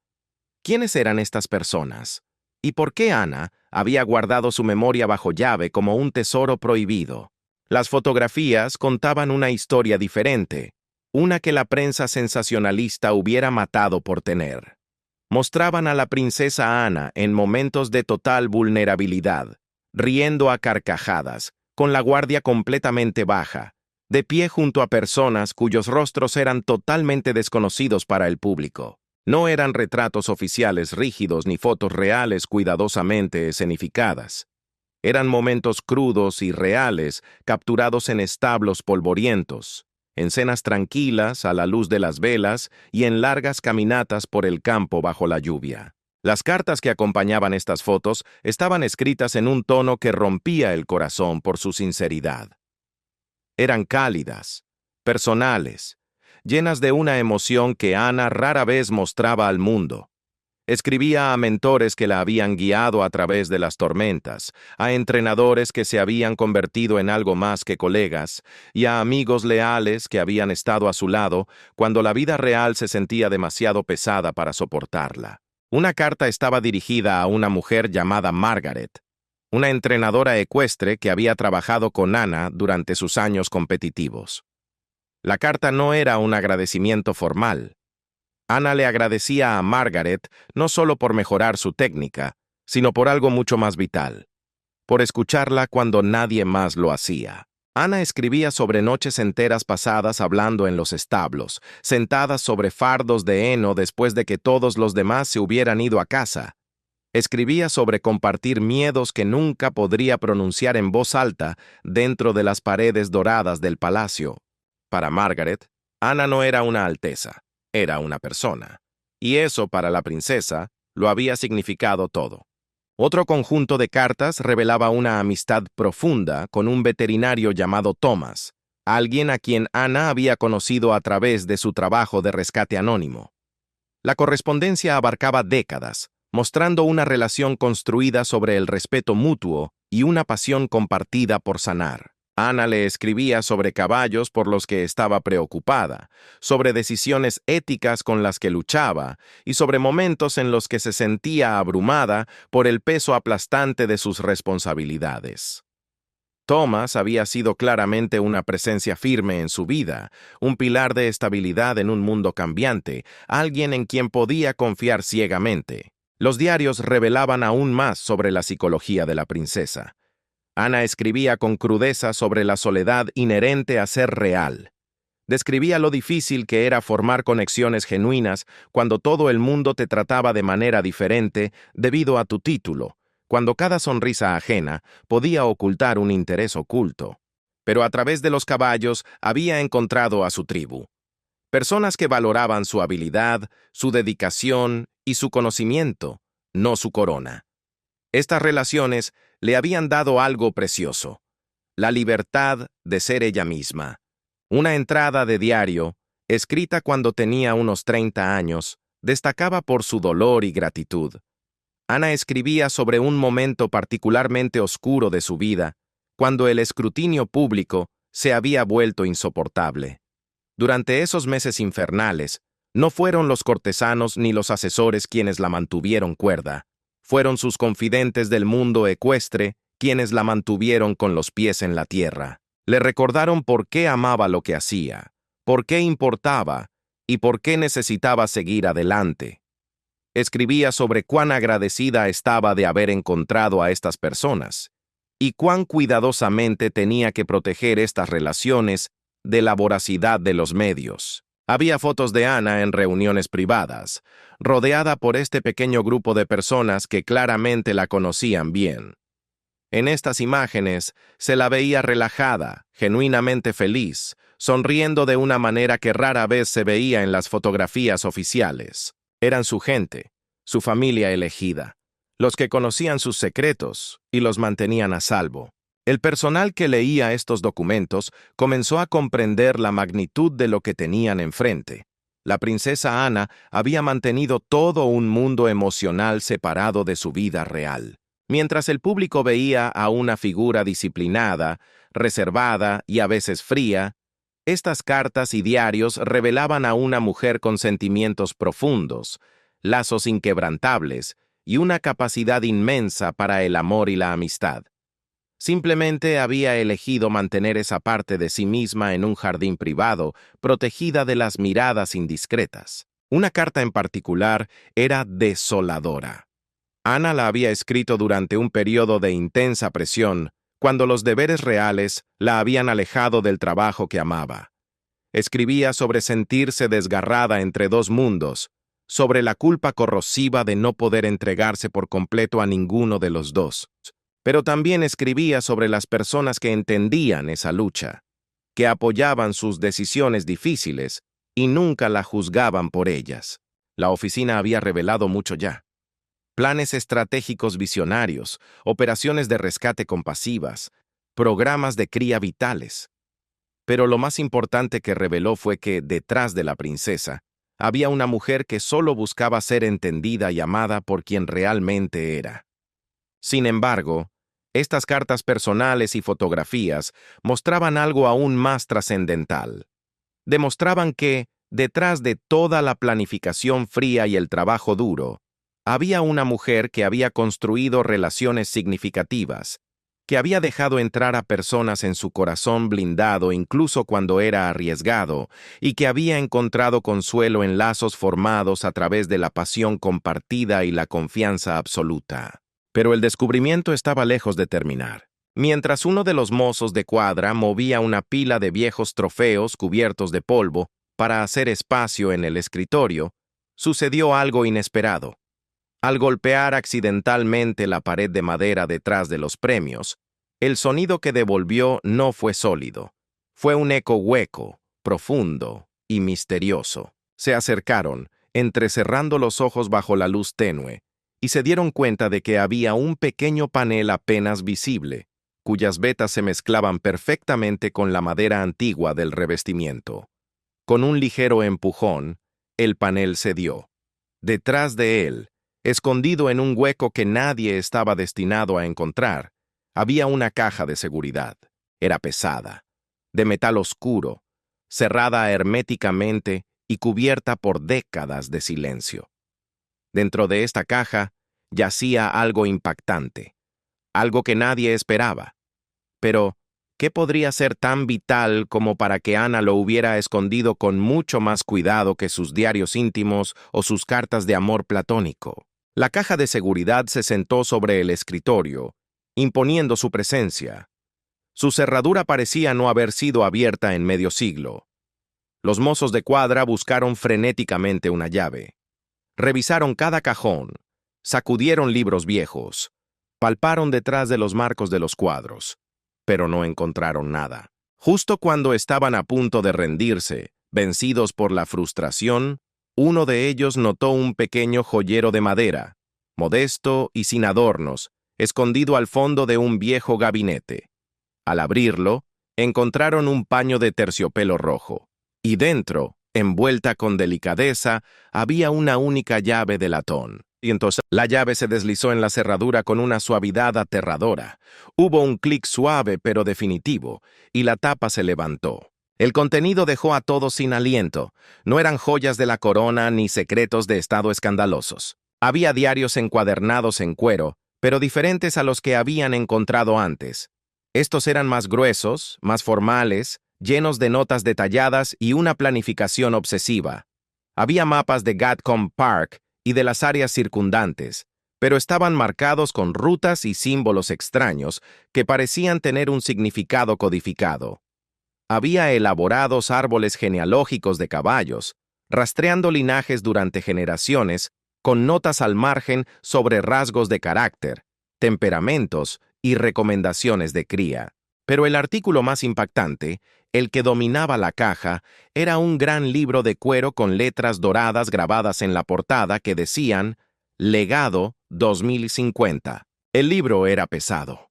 ¿Quiénes eran estas personas? ¿Y por qué Ana había guardado su memoria bajo llave como un tesoro prohibido? Las fotografías contaban una historia diferente, una que la prensa sensacionalista hubiera matado por tener. Mostraban a la princesa Ana en momentos de total vulnerabilidad, riendo a carcajadas, con la guardia completamente baja, de pie junto a personas cuyos rostros eran totalmente desconocidos para el público. No eran retratos oficiales rígidos ni fotos reales cuidadosamente escenificadas. Eran momentos crudos y reales, capturados en establos polvorientos, en cenas tranquilas a la luz de las velas y en largas caminatas por el campo bajo la lluvia. Las cartas que acompañaban estas fotos estaban escritas en un tono que rompía el corazón por su sinceridad. Eran cálidas, personales, llenas de una emoción que Ana rara vez mostraba al mundo. Escribía a mentores que la habían guiado a través de las tormentas, a entrenadores que se habían convertido en algo más que colegas, y a amigos leales que habían estado a su lado cuando la vida real se sentía demasiado pesada para soportarla. Una carta estaba dirigida a una mujer llamada Margaret, una entrenadora ecuestre que había trabajado con Ana durante sus años competitivos. La carta no era un agradecimiento formal. Ana le agradecía a Margaret no solo por mejorar su técnica, sino por algo mucho más vital, por escucharla cuando nadie más lo hacía. Ana escribía sobre noches enteras pasadas hablando en los establos, sentadas sobre fardos de heno después de que todos los demás se hubieran ido a casa. Escribía sobre compartir miedos que nunca podría pronunciar en voz alta dentro de las paredes doradas del palacio. Para Margaret, Ana no era una alteza, era una persona. Y eso, para la princesa, lo había significado todo. Otro conjunto de cartas revelaba una amistad profunda con un veterinario llamado Thomas, alguien a quien Ana había conocido a través de su trabajo de rescate anónimo. La correspondencia abarcaba décadas, mostrando una relación construida sobre el respeto mutuo y una pasión compartida por sanar. Ana le escribía sobre caballos por los que estaba preocupada, sobre decisiones éticas con las que luchaba y sobre momentos en los que se sentía abrumada por el peso aplastante de sus responsabilidades. Thomas había sido claramente una presencia firme en su vida, un pilar de estabilidad en un mundo cambiante, alguien en quien podía confiar ciegamente. Los diarios revelaban aún más sobre la psicología de la princesa. Ana escribía con crudeza sobre la soledad inherente a ser real. Describía lo difícil que era formar conexiones genuinas cuando todo el mundo te trataba de manera diferente debido a tu título, cuando cada sonrisa ajena podía ocultar un interés oculto. Pero a través de los caballos había encontrado a su tribu. Personas que valoraban su habilidad, su dedicación y su conocimiento, no su corona. Estas relaciones le habían dado algo precioso, la libertad de ser ella misma. Una entrada de diario, escrita cuando tenía unos 30 años, destacaba por su dolor y gratitud. Ana escribía sobre un momento particularmente oscuro de su vida, cuando el escrutinio público se había vuelto insoportable. Durante esos meses infernales, no fueron los cortesanos ni los asesores quienes la mantuvieron cuerda. Fueron sus confidentes del mundo ecuestre quienes la mantuvieron con los pies en la tierra. Le recordaron por qué amaba lo que hacía, por qué importaba y por qué necesitaba seguir adelante. Escribía sobre cuán agradecida estaba de haber encontrado a estas personas y cuán cuidadosamente tenía que proteger estas relaciones de la voracidad de los medios. Había fotos de Ana en reuniones privadas, rodeada por este pequeño grupo de personas que claramente la conocían bien. En estas imágenes se la veía relajada, genuinamente feliz, sonriendo de una manera que rara vez se veía en las fotografías oficiales. Eran su gente, su familia elegida, los que conocían sus secretos y los mantenían a salvo. El personal que leía estos documentos comenzó a comprender la magnitud de lo que tenían enfrente. La princesa Ana había mantenido todo un mundo emocional separado de su vida real. Mientras el público veía a una figura disciplinada, reservada y a veces fría, estas cartas y diarios revelaban a una mujer con sentimientos profundos, lazos inquebrantables y una capacidad inmensa para el amor y la amistad. Simplemente había elegido mantener esa parte de sí misma en un jardín privado, protegida de las miradas indiscretas. Una carta en particular era desoladora. Ana la había escrito durante un periodo de intensa presión, cuando los deberes reales la habían alejado del trabajo que amaba. Escribía sobre sentirse desgarrada entre dos mundos, sobre la culpa corrosiva de no poder entregarse por completo a ninguno de los dos. Pero también escribía sobre las personas que entendían esa lucha. que apoyaban sus decisiones difíciles y nunca la juzgaban por ellas. La oficina había revelado mucho ya. Planes estratégicos visionarios, operaciones de rescate compasivas, programas de cría vitales. Pero lo más importante que reveló fue que, detrás de la princesa, había una mujer que solo buscaba ser entendida y amada por quien realmente era. Sin embargo, estas cartas personales y fotografías mostraban algo aún más trascendental. Demostraban que, detrás de toda la planificación fría y el trabajo duro, había una mujer que había construido relaciones significativas, que había dejado entrar a personas en su corazón blindado incluso cuando era arriesgado, y que había encontrado consuelo en lazos formados a través de la pasión compartida y la confianza absoluta. Pero el descubrimiento estaba lejos de terminar. Mientras uno de los mozos de cuadra movía una pila de viejos trofeos cubiertos de polvo para hacer espacio en el escritorio, sucedió algo inesperado. Al golpear accidentalmente la pared de madera detrás de los premios, el sonido que devolvió no fue sólido. Fue un eco hueco, profundo y misterioso. Se acercaron, entrecerrando los ojos bajo la luz tenue, y se dieron cuenta de que había un pequeño panel apenas visible, cuyas vetas se mezclaban perfectamente con la madera antigua del revestimiento. Con un ligero empujón, el panel cedió. Detrás de él, escondido en un hueco que nadie estaba destinado a encontrar, había una caja de seguridad. Era pesada, de metal oscuro, cerrada herméticamente y cubierta por décadas de silencio. Dentro de esta caja yacía algo impactante, algo que nadie esperaba. Pero, ¿qué podría ser tan vital como para que Ana lo hubiera escondido con mucho más cuidado que sus diarios íntimos o sus cartas de amor platónico? La caja de seguridad se sentó sobre el escritorio, imponiendo su presencia. Su cerradura parecía no haber sido abierta en medio siglo. Los mozos de cuadra buscaron frenéticamente una llave. Revisaron cada cajón, sacudieron libros viejos, palparon detrás de los marcos de los cuadros, pero no encontraron nada. Justo cuando estaban a punto de rendirse, vencidos por la frustración, uno de ellos notó un pequeño joyero de madera, modesto y sin adornos, escondido al fondo de un viejo gabinete. Al abrirlo, encontraron un paño de terciopelo rojo, y dentro, envuelta con delicadeza, había una única llave de latón. Y entonces la llave se deslizó en la cerradura con una suavidad aterradora. Hubo un clic suave pero definitivo, y la tapa se levantó. El contenido dejó a todos sin aliento. No eran joyas de la corona ni secretos de estado escandalosos. Había diarios encuadernados en cuero, pero diferentes a los que habían encontrado antes. Estos eran más gruesos, más formales, llenos de notas detalladas y una planificación obsesiva. Había mapas de Gatcombe Park y de las áreas circundantes, pero estaban marcados con rutas y símbolos extraños que parecían tener un significado codificado. Había elaborados árboles genealógicos de caballos, rastreando linajes durante generaciones, con notas al margen sobre rasgos de carácter, temperamentos y recomendaciones de cría. Pero el artículo más impactante, el que dominaba la caja, era un gran libro de cuero con letras doradas grabadas en la portada que decían Legado 2050. El libro era pesado,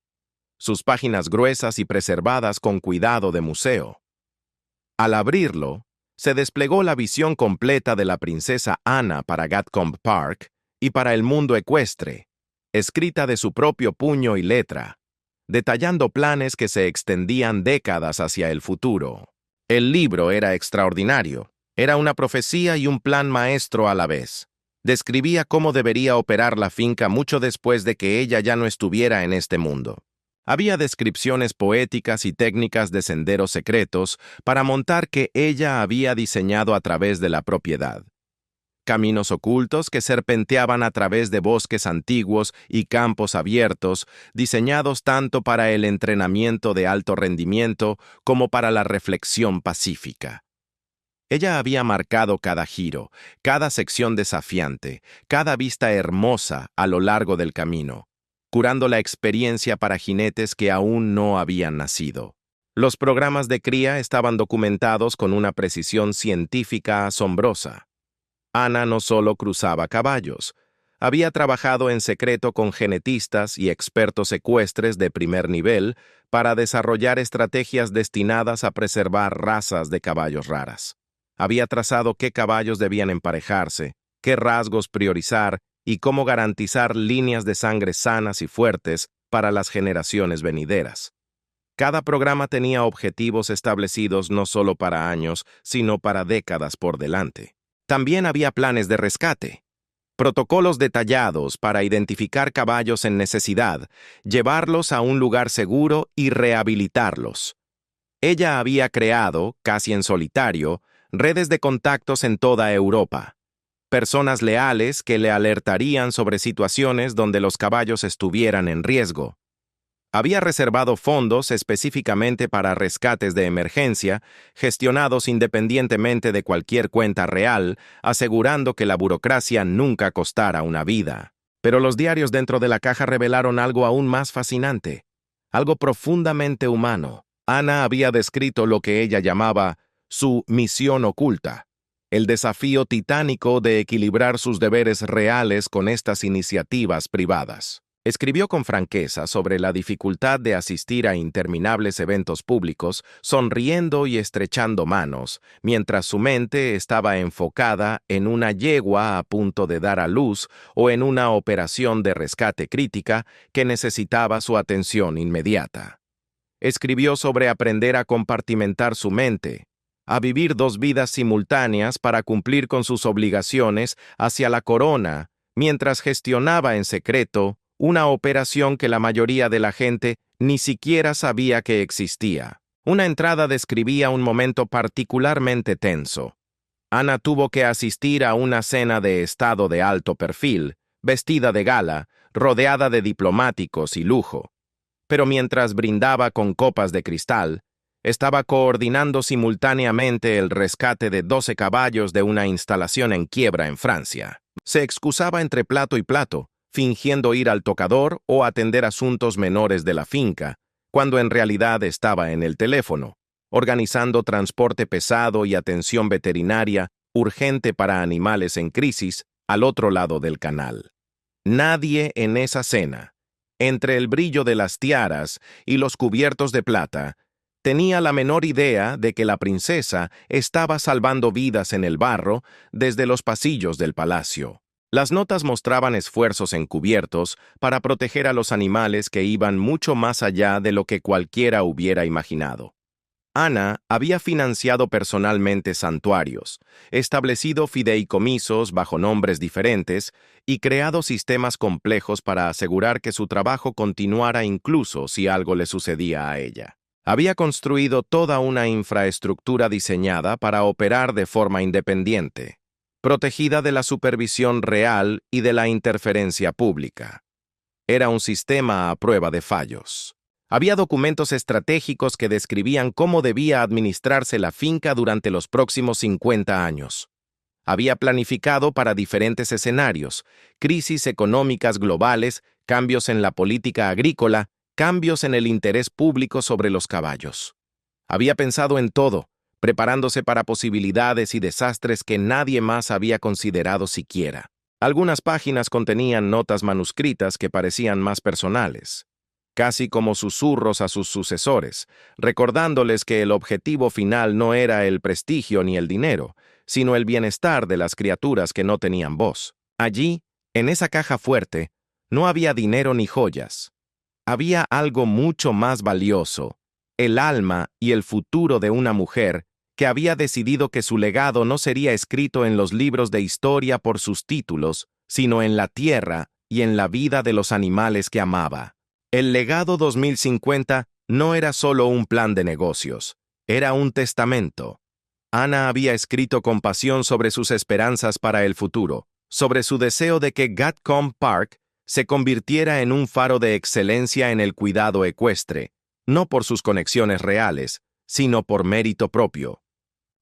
sus páginas gruesas y preservadas con cuidado de museo. Al abrirlo, se desplegó la visión completa de la princesa Ana para Gatcombe Park y para el mundo ecuestre, escrita de su propio puño y letra, detallando planes que se extendían décadas hacia el futuro. El libro era extraordinario, era una profecía y un plan maestro a la vez. Describía cómo debería operar la finca mucho después de que ella ya no estuviera en este mundo. Había descripciones poéticas y técnicas de senderos secretos para montar que ella había diseñado a través de la propiedad. Caminos ocultos que serpenteaban a través de bosques antiguos y campos abiertos, diseñados tanto para el entrenamiento de alto rendimiento como para la reflexión pacífica. Ella había marcado cada giro, cada sección desafiante, cada vista hermosa a lo largo del camino, curando la experiencia para jinetes que aún no habían nacido. Los programas de cría estaban documentados con una precisión científica asombrosa. Ana no solo cruzaba caballos, había trabajado en secreto con genetistas y expertos ecuestres de primer nivel para desarrollar estrategias destinadas a preservar razas de caballos raras. Había trazado qué caballos debían emparejarse, qué rasgos priorizar y cómo garantizar líneas de sangre sanas y fuertes para las generaciones venideras. Cada programa tenía objetivos establecidos no solo para años, sino para décadas por delante. También había planes de rescate, protocolos detallados para identificar caballos en necesidad, llevarlos a un lugar seguro y rehabilitarlos. Ella había creado, casi en solitario, redes de contactos en toda Europa. Personas leales que le alertarían sobre situaciones donde los caballos estuvieran en riesgo. Había reservado fondos específicamente para rescates de emergencia, gestionados independientemente de cualquier cuenta real, asegurando que la burocracia nunca costara una vida. Pero los diarios dentro de la caja revelaron algo aún más fascinante, algo profundamente humano. Ana había descrito lo que ella llamaba su misión oculta, el desafío titánico de equilibrar sus deberes reales con estas iniciativas privadas. Escribió con franqueza sobre la dificultad de asistir a interminables eventos públicos, sonriendo y estrechando manos, mientras su mente estaba enfocada en una yegua a punto de dar a luz o en una operación de rescate crítica que necesitaba su atención inmediata. Escribió sobre aprender a compartimentar su mente, a vivir dos vidas simultáneas para cumplir con sus obligaciones hacia la corona, mientras gestionaba en secreto una operación que la mayoría de la gente ni siquiera sabía que existía. Una entrada describía un momento particularmente tenso. Ana tuvo que asistir a una cena de estado de alto perfil, vestida de gala, rodeada de diplomáticos y lujo. Pero mientras brindaba con copas de cristal, estaba coordinando simultáneamente el rescate de 12 caballos de una instalación en quiebra en Francia. Se excusaba entre plato y plato, fingiendo ir al tocador o atender asuntos menores de la finca, cuando en realidad estaba en el teléfono, organizando transporte pesado y atención veterinaria urgente para animales en crisis al otro lado del canal. Nadie en esa cena, entre el brillo de las tiaras y los cubiertos de plata, tenía la menor idea de que la princesa estaba salvando vidas en el barro desde los pasillos del palacio. Las notas mostraban esfuerzos encubiertos para proteger a los animales que iban mucho más allá de lo que cualquiera hubiera imaginado. Ana había financiado personalmente santuarios, establecido fideicomisos bajo nombres diferentes y creado sistemas complejos para asegurar que su trabajo continuara incluso si algo le sucedía a ella. Había construido toda una infraestructura diseñada para operar de forma independiente, protegida de la supervisión real y de la interferencia pública. Era un sistema a prueba de fallos. Había documentos estratégicos que describían cómo debía administrarse la finca durante los próximos 50 años. Había planificado para diferentes escenarios: crisis económicas globales, cambios en la política agrícola, cambios en el interés público sobre los caballos. Había pensado en todo, preparándose para posibilidades y desastres que nadie más había considerado siquiera. Algunas páginas contenían notas manuscritas que parecían más personales, casi como susurros a sus sucesores, recordándoles que el objetivo final no era el prestigio ni el dinero, sino el bienestar de las criaturas que no tenían voz. Allí, en esa caja fuerte, no había dinero ni joyas. Había algo mucho más valioso: el alma y el futuro de una mujer que había decidido que su legado no sería escrito en los libros de historia por sus títulos, sino en la tierra y en la vida de los animales que amaba. El legado 2050 no era solo un plan de negocios, era un testamento. Ana había escrito con pasión sobre sus esperanzas para el futuro, sobre su deseo de que Gatcombe Park se convirtiera en un faro de excelencia en el cuidado ecuestre, no por sus conexiones reales, sino por mérito propio.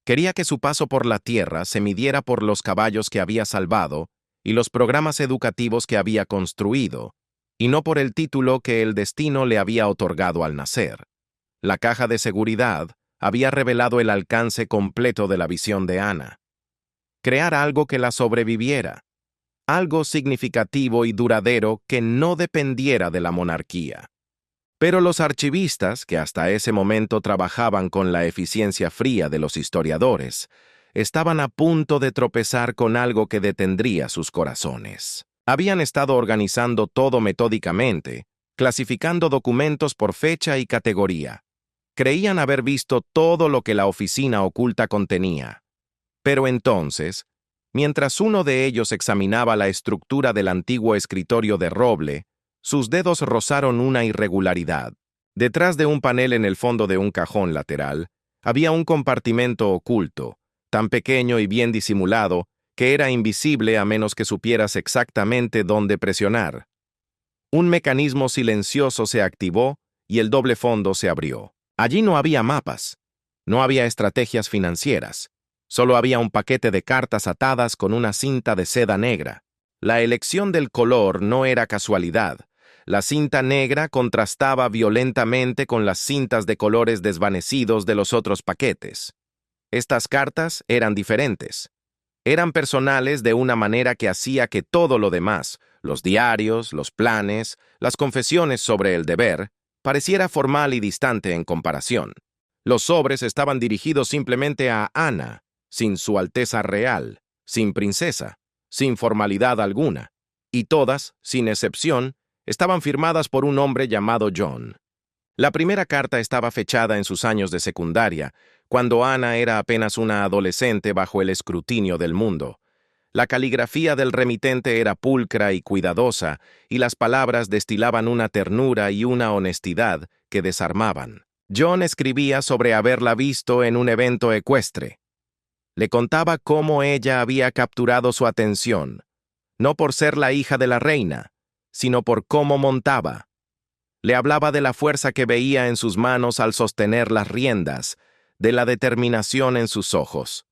Quería que su paso por la tierra se midiera por los caballos que había salvado y los programas educativos que había construido, y no por el título que el destino le había otorgado al nacer. La caja de seguridad había revelado el alcance completo de la visión de Ana. Crear algo que la sobreviviera, algo significativo y duradero que no dependiera de la monarquía. Pero los archivistas, que hasta ese momento trabajaban con la eficiencia fría de los historiadores, estaban a punto de tropezar con algo que detendría sus corazones. Habían estado organizando todo metódicamente, clasificando documentos por fecha y categoría. Creían haber visto todo lo que la oficina oculta contenía. Pero entonces, mientras uno de ellos examinaba la estructura del antiguo escritorio de roble, sus dedos rozaron una irregularidad. Detrás de un panel en el fondo de un cajón lateral, había un compartimento oculto, tan pequeño y bien disimulado que era invisible a menos que supieras exactamente dónde presionar. Un mecanismo silencioso se activó y el doble fondo se abrió. Allí no había mapas, no había estrategias financieras, solo había un paquete de cartas atadas con una cinta de seda negra. La elección del color no era casualidad. La cinta negra contrastaba violentamente con las cintas de colores desvanecidos de los otros paquetes. Estas cartas eran diferentes. Eran personales de una manera que hacía que todo lo demás, los diarios, los planes, las confesiones sobre el deber, pareciera formal y distante en comparación. Los sobres estaban dirigidos simplemente a Ana, sin su Alteza Real, sin princesa, sin formalidad alguna, y todas, sin excepción, estaban firmadas por un hombre llamado John. La primera carta estaba fechada en sus años de secundaria, cuando Ana era apenas una adolescente bajo el escrutinio del mundo. La caligrafía del remitente era pulcra y cuidadosa, y las palabras destilaban una ternura y una honestidad que desarmaban. John escribía sobre haberla visto en un evento ecuestre. Le contaba cómo ella había capturado su atención, no por ser la hija de la reina, sino por cómo montaba. Le hablaba de la fuerza que veía en sus manos al sostener las riendas, de la determinación en sus ojos.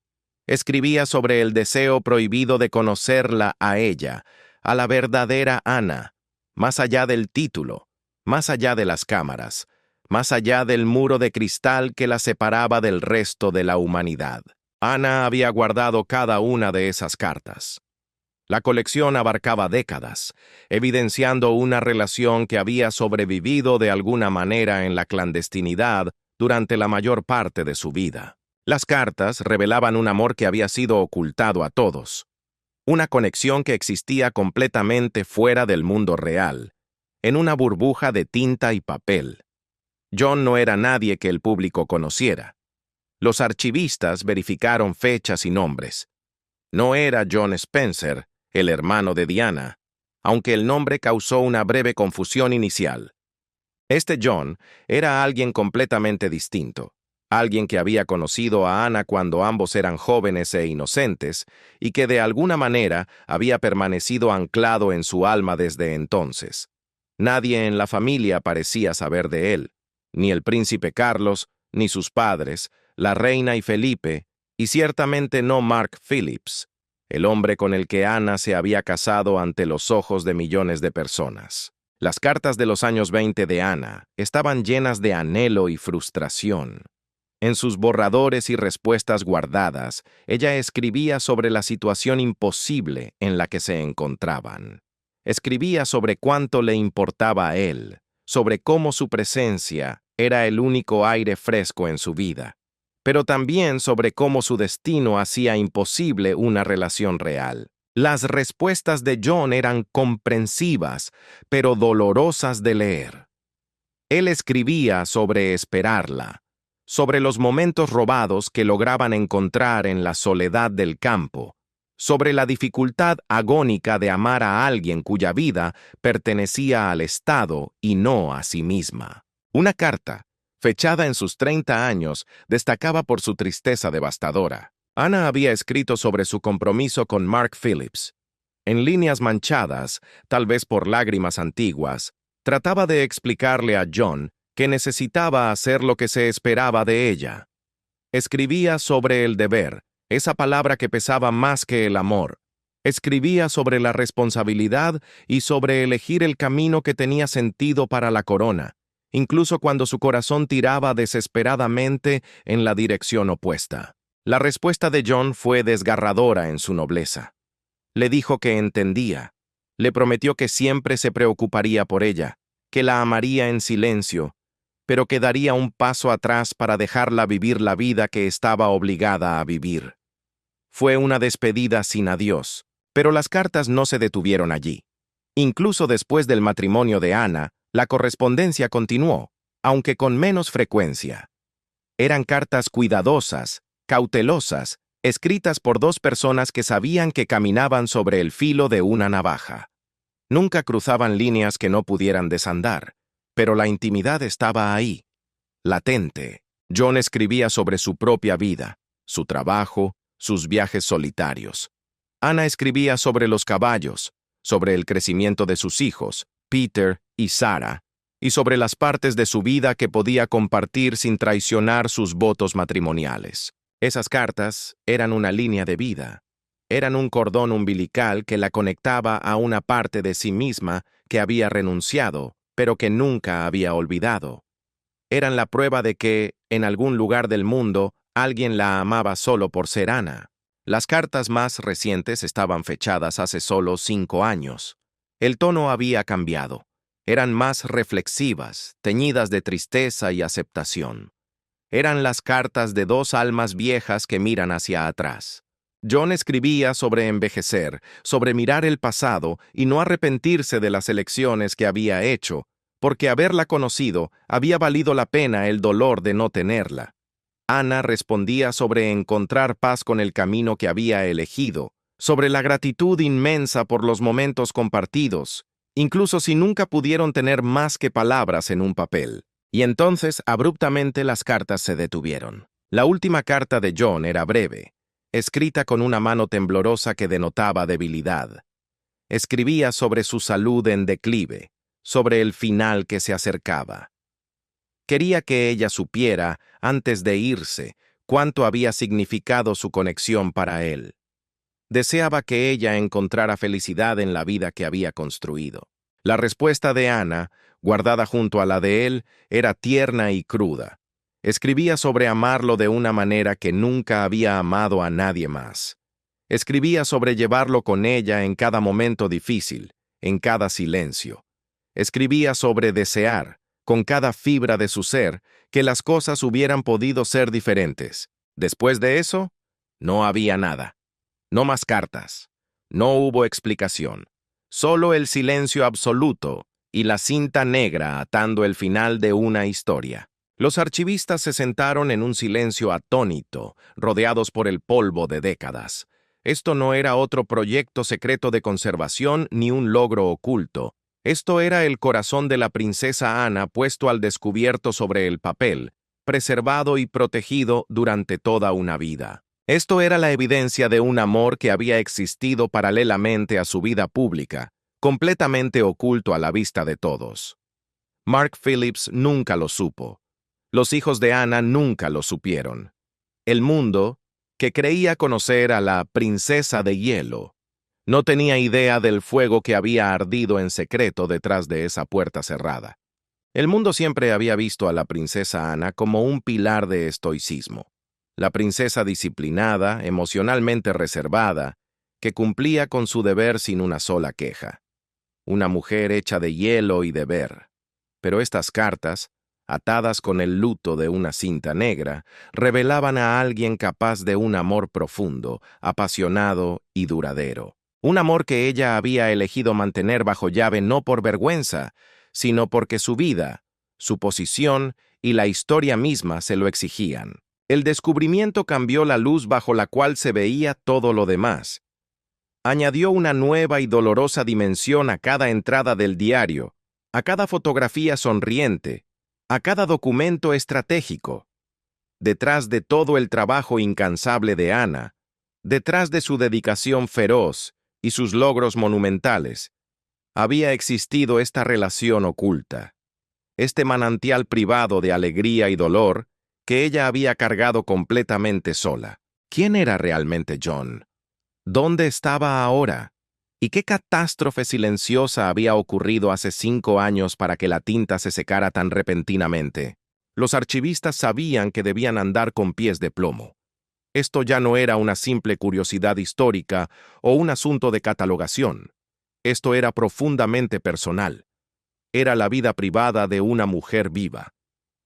Escribía sobre el deseo prohibido de conocerla a ella, a la verdadera Ana, más allá del título, más allá de las cámaras, más allá del muro de cristal que la separaba del resto de la humanidad. Ana había guardado cada una de esas cartas. La colección abarcaba décadas, evidenciando una relación que había sobrevivido de alguna manera en la clandestinidad durante la mayor parte de su vida. Las cartas revelaban un amor que había sido ocultado a todos, una conexión que existía completamente fuera del mundo real, en una burbuja de tinta y papel. John no era nadie que el público conociera. Los archivistas verificaron fechas y nombres. No era John Spencer, el hermano de Diana, aunque el nombre causó una breve confusión inicial. Este John era alguien completamente distinto, alguien que había conocido a Ana cuando ambos eran jóvenes e inocentes y que de alguna manera había permanecido anclado en su alma desde entonces. Nadie en la familia parecía saber de él, ni el príncipe Carlos, ni sus padres, la reina y Felipe, y ciertamente no Mark Phillips, el hombre con el que Ana se había casado ante los ojos de millones de personas. Las cartas de los años 20 de Ana estaban llenas de anhelo y frustración. En sus borradores y respuestas guardadas, ella escribía sobre la situación imposible en la que se encontraban. Escribía sobre cuánto le importaba a él, sobre cómo su presencia era el único aire fresco en su vida, pero también sobre cómo su destino hacía imposible una relación real. Las respuestas de John eran comprensivas, pero dolorosas de leer. Él escribía sobre esperarla, sobre los momentos robados que lograban encontrar en la soledad del campo, sobre la dificultad agónica de amar a alguien cuya vida pertenecía al Estado y no a sí misma. Una carta, fechada en sus 30 años, destacaba por su tristeza devastadora. Ana había escrito sobre su compromiso con Mark Phillips. En líneas manchadas, tal vez por lágrimas antiguas, trataba de explicarle a John que necesitaba hacer lo que se esperaba de ella. Escribía sobre el deber, esa palabra que pesaba más que el amor. Escribía sobre la responsabilidad y sobre elegir el camino que tenía sentido para la corona, incluso cuando su corazón tiraba desesperadamente en la dirección opuesta. La respuesta de John fue desgarradora en su nobleza. Le dijo que entendía. Le prometió que siempre se preocuparía por ella, que la amaría en silencio, pero que daría un paso atrás para dejarla vivir la vida que estaba obligada a vivir. Fue una despedida sin adiós, pero las cartas no se detuvieron allí. Incluso después del matrimonio de Ana, la correspondencia continuó, aunque con menos frecuencia. Eran cartas cuidadosas, cautelosas, escritas por dos personas que sabían que caminaban sobre el filo de una navaja. Nunca cruzaban líneas que no pudieran desandar, pero la intimidad estaba ahí, latente. John escribía sobre su propia vida, su trabajo, sus viajes solitarios. Ana escribía sobre los caballos, sobre el crecimiento de sus hijos, Peter y Sarah, y sobre las partes de su vida que podía compartir sin traicionar sus votos matrimoniales. Esas cartas eran una línea de vida. Eran un cordón umbilical que la conectaba a una parte de sí misma que había renunciado, pero que nunca había olvidado. Eran la prueba de que, en algún lugar del mundo, alguien la amaba solo por ser Ana. Las cartas más recientes estaban fechadas hace solo 5 años. El tono había cambiado. Eran más reflexivas, teñidas de tristeza y aceptación. Eran las cartas de dos almas viejas que miran hacia atrás. John escribía sobre envejecer, sobre mirar el pasado y no arrepentirse de las elecciones que había hecho, porque haberla conocido había valido la pena el dolor de no tenerla. Ana respondía sobre encontrar paz con el camino que había elegido, sobre la gratitud inmensa por los momentos compartidos, incluso si nunca pudieron tener más que palabras en un papel. Y entonces, abruptamente, las cartas se detuvieron. La última carta de John era breve, escrita con una mano temblorosa que denotaba debilidad. Escribía sobre su salud en declive, sobre el final que se acercaba. Quería que ella supiera, antes de irse, cuánto había significado su conexión para él. Deseaba que ella encontrara felicidad en la vida que había construido. La respuesta de Ana, guardada junto a la de él, era tierna y cruda. Escribía sobre amarlo de una manera que nunca había amado a nadie más. Escribía sobre llevarlo con ella en cada momento difícil, en cada silencio. Escribía sobre desear, con cada fibra de su ser, que las cosas hubieran podido ser diferentes. Después de eso, no había nada. No más cartas. No hubo explicación. Solo el silencio absoluto y la cinta negra atando el final de una historia. Los archivistas se sentaron en un silencio atónito, rodeados por el polvo de décadas. Esto no era otro proyecto secreto de conservación ni un logro oculto. Esto era el corazón de la princesa Ana puesto al descubierto sobre el papel, preservado y protegido durante toda una vida. Esto era la evidencia de un amor que había existido paralelamente a su vida pública, completamente oculto a la vista de todos. Mark Phillips nunca lo supo. Los hijos de Ana nunca lo supieron. El mundo, que creía conocer a la princesa de hielo, no tenía idea del fuego que había ardido en secreto detrás de esa puerta cerrada. El mundo siempre había visto a la princesa Ana como un pilar de estoicismo. La princesa disciplinada, emocionalmente reservada, que cumplía con su deber sin una sola queja. Una mujer hecha de hielo y deber. Pero estas cartas, atadas con el luto de una cinta negra, revelaban a alguien capaz de un amor profundo, apasionado y duradero. Un amor que ella había elegido mantener bajo llave no por vergüenza, sino porque su vida, su posición y la historia misma se lo exigían. El descubrimiento cambió la luz bajo la cual se veía todo lo demás. Añadió una nueva y dolorosa dimensión a cada entrada del diario, a cada fotografía sonriente, a cada documento estratégico. Detrás de todo el trabajo incansable de Ana, detrás de su dedicación feroz y sus logros monumentales, había existido esta relación oculta, este manantial privado de alegría y dolor que ella había cargado completamente sola. ¿Quién era realmente John? ¿Dónde estaba ahora? ¿Y qué catástrofe silenciosa había ocurrido hace 5 años para que la tinta se secara tan repentinamente? Los archivistas sabían que debían andar con pies de plomo. Esto ya no era una simple curiosidad histórica o un asunto de catalogación. Esto era profundamente personal. Era la vida privada de una mujer viva.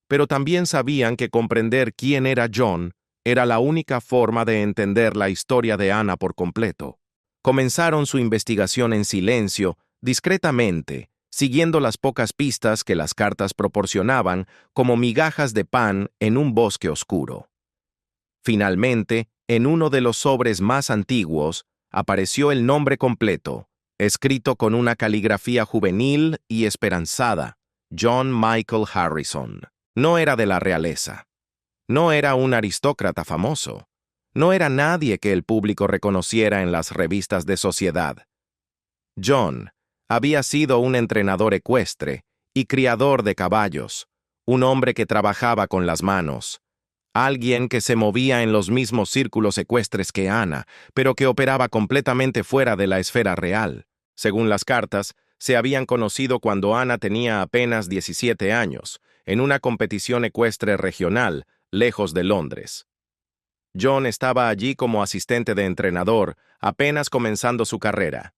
Pero también sabían que comprender quién era John era la única forma de entender la historia de Anna por completo. Comenzaron su investigación en silencio, discretamente, siguiendo las pocas pistas que las cartas proporcionaban como migajas de pan en un bosque oscuro. Finalmente, en uno de los sobres más antiguos, apareció el nombre completo, escrito con una caligrafía juvenil y esperanzada: John Michael Harrison. No era de la realeza. No era un aristócrata famoso. No era nadie que el público reconociera en las revistas de sociedad. John había sido un entrenador ecuestre y criador de caballos, un hombre que trabajaba con las manos, alguien que se movía en los mismos círculos ecuestres que Anna, pero que operaba completamente fuera de la esfera real. Según las cartas, se habían conocido cuando Anna tenía apenas 17 años, en una competición ecuestre regional, lejos de Londres. John estaba allí como asistente de entrenador, apenas comenzando su carrera.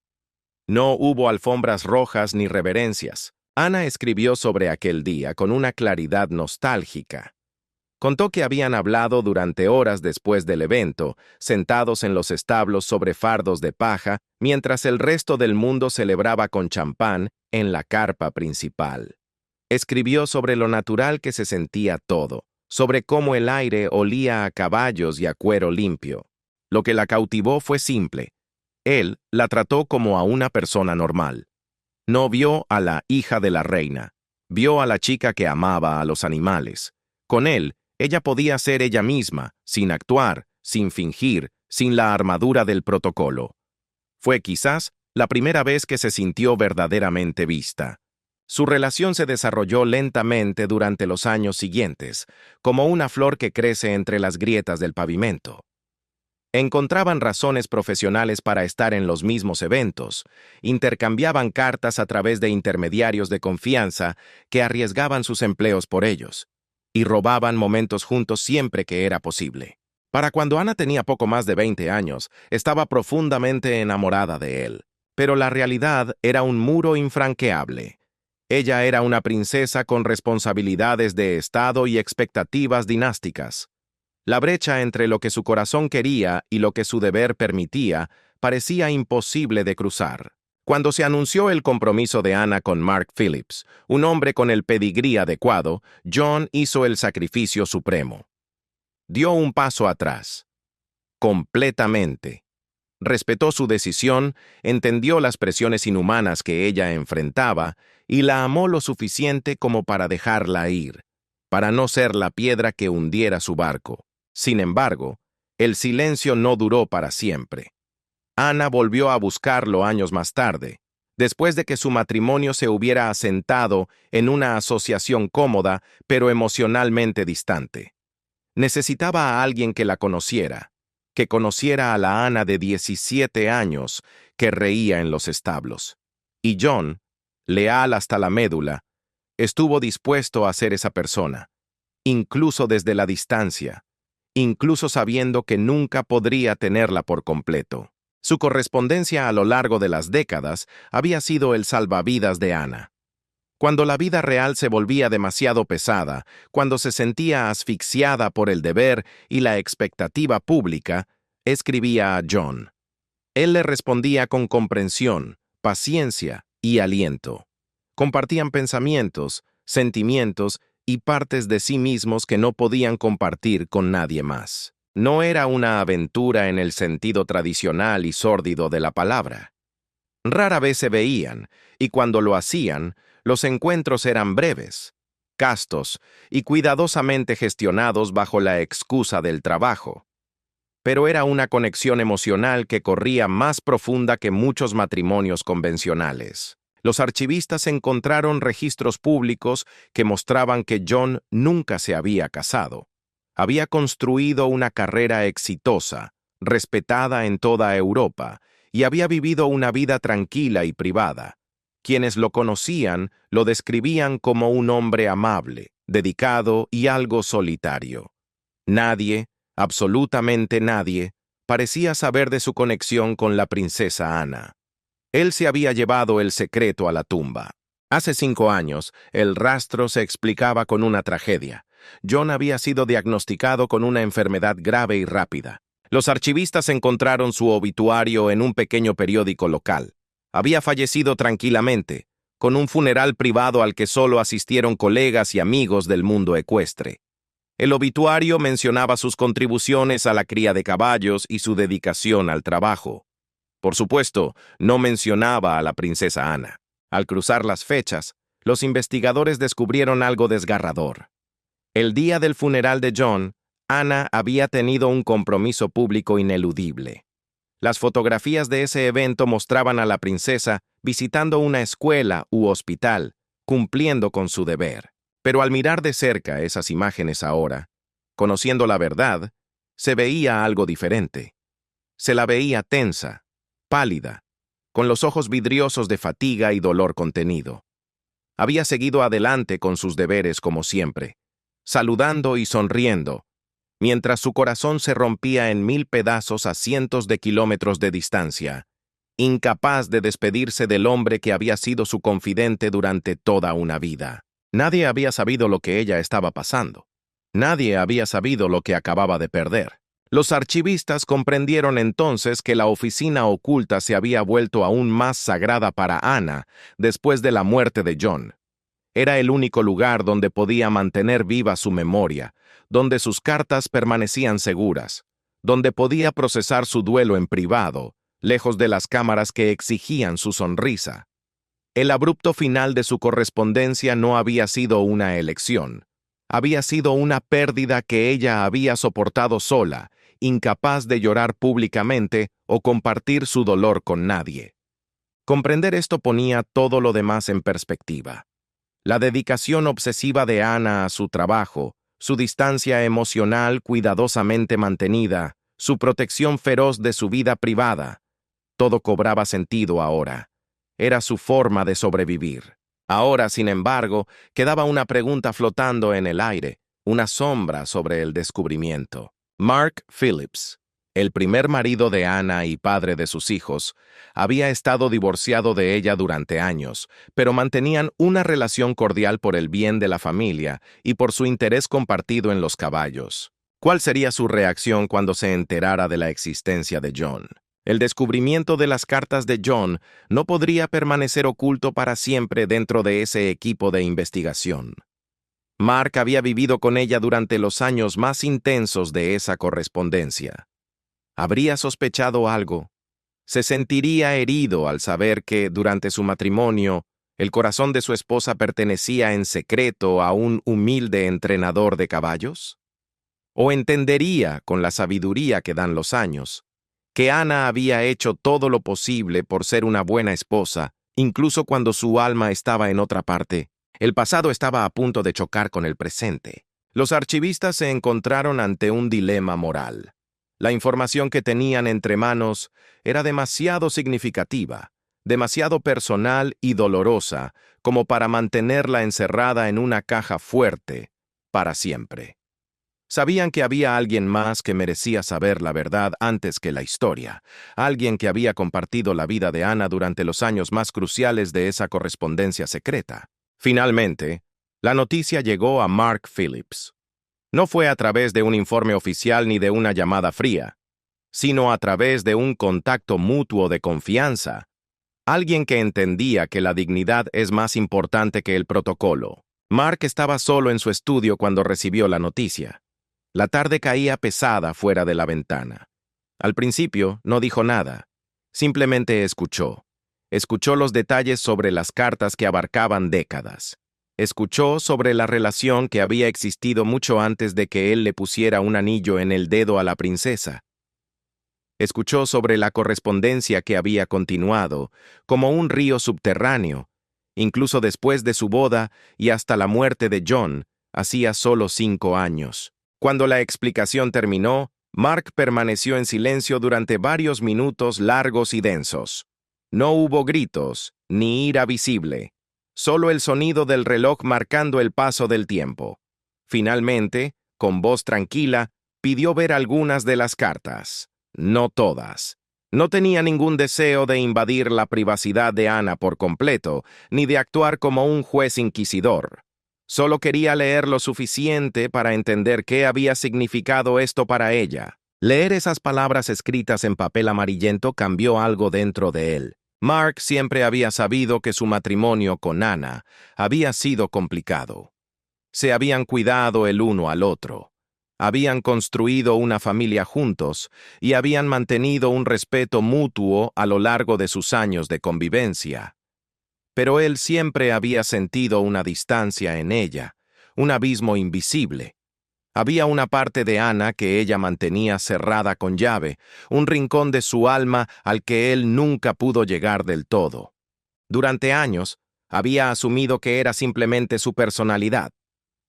No hubo alfombras rojas ni reverencias. Anna escribió sobre aquel día con una claridad nostálgica. Contó que habían hablado durante horas después del evento, sentados en los establos sobre fardos de paja, mientras el resto del mundo celebraba con champán en la carpa principal. Escribió sobre lo natural que se sentía todo, sobre cómo el aire olía a caballos y a cuero limpio. Lo que la cautivó fue simple. Él la trató como a una persona normal. No vio a la hija de la reina, vio a la chica que amaba a los animales. Con él, ella podía ser ella misma, sin actuar, sin fingir, sin la armadura del protocolo. Fue quizás la primera vez que se sintió verdaderamente vista. Su relación se desarrolló lentamente durante los años siguientes, como una flor que crece entre las grietas del pavimento. Encontraban razones profesionales para estar en los mismos eventos, intercambiaban cartas a través de intermediarios de confianza que arriesgaban sus empleos por ellos, y robaban momentos juntos siempre que era posible. Para cuando Anna tenía poco más de 20 años, estaba profundamente enamorada de él, pero la realidad era un muro infranqueable. Ella era una princesa con responsabilidades de estado y expectativas dinásticas. La brecha entre lo que su corazón quería y lo que su deber permitía parecía imposible de cruzar. Cuando se anunció el compromiso de Anna con Mark Phillips, un hombre con el pedigrí adecuado, John hizo el sacrificio supremo. Dio un paso atrás. Completamente. Respetó su decisión, entendió las presiones inhumanas que ella enfrentaba y la amó lo suficiente como para dejarla ir, para no ser la piedra que hundiera su barco. Sin embargo, el silencio no duró para siempre. Anna volvió a buscarlo años más tarde, después de que su matrimonio se hubiera asentado en una asociación cómoda, pero emocionalmente distante. Necesitaba a alguien que la conociera, que conociera a la Anna de 17 años que reía en los establos. Y John, leal hasta la médula, estuvo dispuesto a ser esa persona, incluso desde la distancia, incluso sabiendo que nunca podría tenerla por completo. Su correspondencia a lo largo de las décadas había sido el salvavidas de Anna. Cuando la vida real se volvía demasiado pesada, cuando se sentía asfixiada por el deber y la expectativa pública, escribía a John. Él le respondía con comprensión, paciencia y aliento. Compartían pensamientos, sentimientos y partes de sí mismos que no podían compartir con nadie más. No era una aventura en el sentido tradicional y sórdido de la palabra. Rara vez se veían, y cuando lo hacían, los encuentros eran breves, castos y cuidadosamente gestionados bajo la excusa del trabajo. Pero era una conexión emocional que corría más profunda que muchos matrimonios convencionales. Los archivistas encontraron registros públicos que mostraban que John nunca se había casado. Había construido una carrera exitosa, respetada en toda Europa, y había vivido una vida tranquila y privada. Quienes lo conocían lo describían como un hombre amable, dedicado y algo solitario. Nadie, absolutamente nadie, parecía saber de su conexión con la princesa Ana. Él se había llevado el secreto a la tumba. Hace 5 años, el rastro se explicaba con una tragedia. John había sido diagnosticado con una enfermedad grave y rápida. Los archivistas encontraron su obituario en un pequeño periódico local. Había fallecido tranquilamente, con un funeral privado al que solo asistieron colegas y amigos del mundo ecuestre. El obituario mencionaba sus contribuciones a la cría de caballos y su dedicación al trabajo. Por supuesto, no mencionaba a la princesa Ana. Al cruzar las fechas, los investigadores descubrieron algo desgarrador. El día del funeral de John, Ana había tenido un compromiso público ineludible. Las fotografías de ese evento mostraban a la princesa visitando una escuela u hospital, cumpliendo con su deber. Pero al mirar de cerca esas imágenes ahora, conociendo la verdad, se veía algo diferente. Se la veía tensa, pálida, con los ojos vidriosos de fatiga y dolor contenido. Había seguido adelante con sus deberes como siempre, saludando y sonriendo, mientras su corazón se rompía en 1000 pedazos a cientos de kilómetros de distancia, incapaz de despedirse del hombre que había sido su confidente durante toda una vida. Nadie había sabido lo que ella estaba pasando. Nadie había sabido lo que acababa de perder. Los archivistas comprendieron entonces que la oficina oculta se había vuelto aún más sagrada para Ana después de la muerte de John. Era el único lugar donde podía mantener viva su memoria, donde sus cartas permanecían seguras, donde podía procesar su duelo en privado, lejos de las cámaras que exigían su sonrisa. El abrupto final de su correspondencia no había sido una elección. Había sido una pérdida que ella había soportado sola, incapaz de llorar públicamente o compartir su dolor con nadie. Comprender esto ponía todo lo demás en perspectiva. La dedicación obsesiva de Ana a su trabajo, su distancia emocional cuidadosamente mantenida, su protección feroz de su vida privada, todo cobraba sentido ahora. Era su forma de sobrevivir. Ahora, sin embargo, quedaba una pregunta flotando en el aire, una sombra sobre el descubrimiento. Mark Phillips, el primer marido de Ana y padre de sus hijos, había estado divorciado de ella durante años, pero mantenían una relación cordial por el bien de la familia y por su interés compartido en los caballos. ¿Cuál sería su reacción cuando se enterara de la existencia de John? El descubrimiento de las cartas de John no podría permanecer oculto para siempre dentro de ese equipo de investigación. Mark había vivido con ella durante los años más intensos de esa correspondencia. Habría sospechado algo. Se sentiría herido al saber que, durante su matrimonio, el corazón de su esposa pertenecía en secreto a un humilde entrenador de caballos. ¿O entendería, con la sabiduría que dan los años, que Ana había hecho todo lo posible por ser una buena esposa, incluso cuando su alma estaba en otra parte? El pasado estaba a punto de chocar con el presente. Los archivistas se encontraron ante un dilema moral. La información que tenían entre manos era demasiado significativa, demasiado personal y dolorosa como para mantenerla encerrada en una caja fuerte para siempre. Sabían que había alguien más que merecía saber la verdad antes que la historia, alguien que había compartido la vida de Ana durante los años más cruciales de esa correspondencia secreta. Finalmente, la noticia llegó a Mark Phillips. No fue a través de un informe oficial ni de una llamada fría, sino a través de un contacto mutuo de confianza, alguien que entendía que la dignidad es más importante que el protocolo. Mark estaba solo en su estudio cuando recibió la noticia. La tarde caía pesada fuera de la ventana. Al principio no dijo nada, simplemente escuchó. Escuchó los detalles sobre las cartas que abarcaban décadas. Escuchó sobre la relación que había existido mucho antes de que él le pusiera un anillo en el dedo a la princesa. Escuchó sobre la correspondencia que había continuado, como un río subterráneo, incluso después de su boda y hasta la muerte de John, hacía solo 5 años. Cuando la explicación terminó, Mark permaneció en silencio durante varios minutos largos y densos. No hubo gritos, ni ira visible, solo el sonido del reloj marcando el paso del tiempo. Finalmente, con voz tranquila, pidió ver algunas de las cartas. No todas. No tenía ningún deseo de invadir la privacidad de Ana por completo, ni de actuar como un juez inquisidor. Solo quería leer lo suficiente para entender qué había significado esto para ella. Leer esas palabras escritas en papel amarillento cambió algo dentro de él. Mark siempre había sabido que su matrimonio con Ana había sido complicado. Se habían cuidado el uno al otro. Habían construido una familia juntos y habían mantenido un respeto mutuo a lo largo de sus años de convivencia. Pero él siempre había sentido una distancia en ella, un abismo invisible. Había una parte de Ana que ella mantenía cerrada con llave, un rincón de su alma al que él nunca pudo llegar del todo. Durante años, había asumido que era simplemente su personalidad,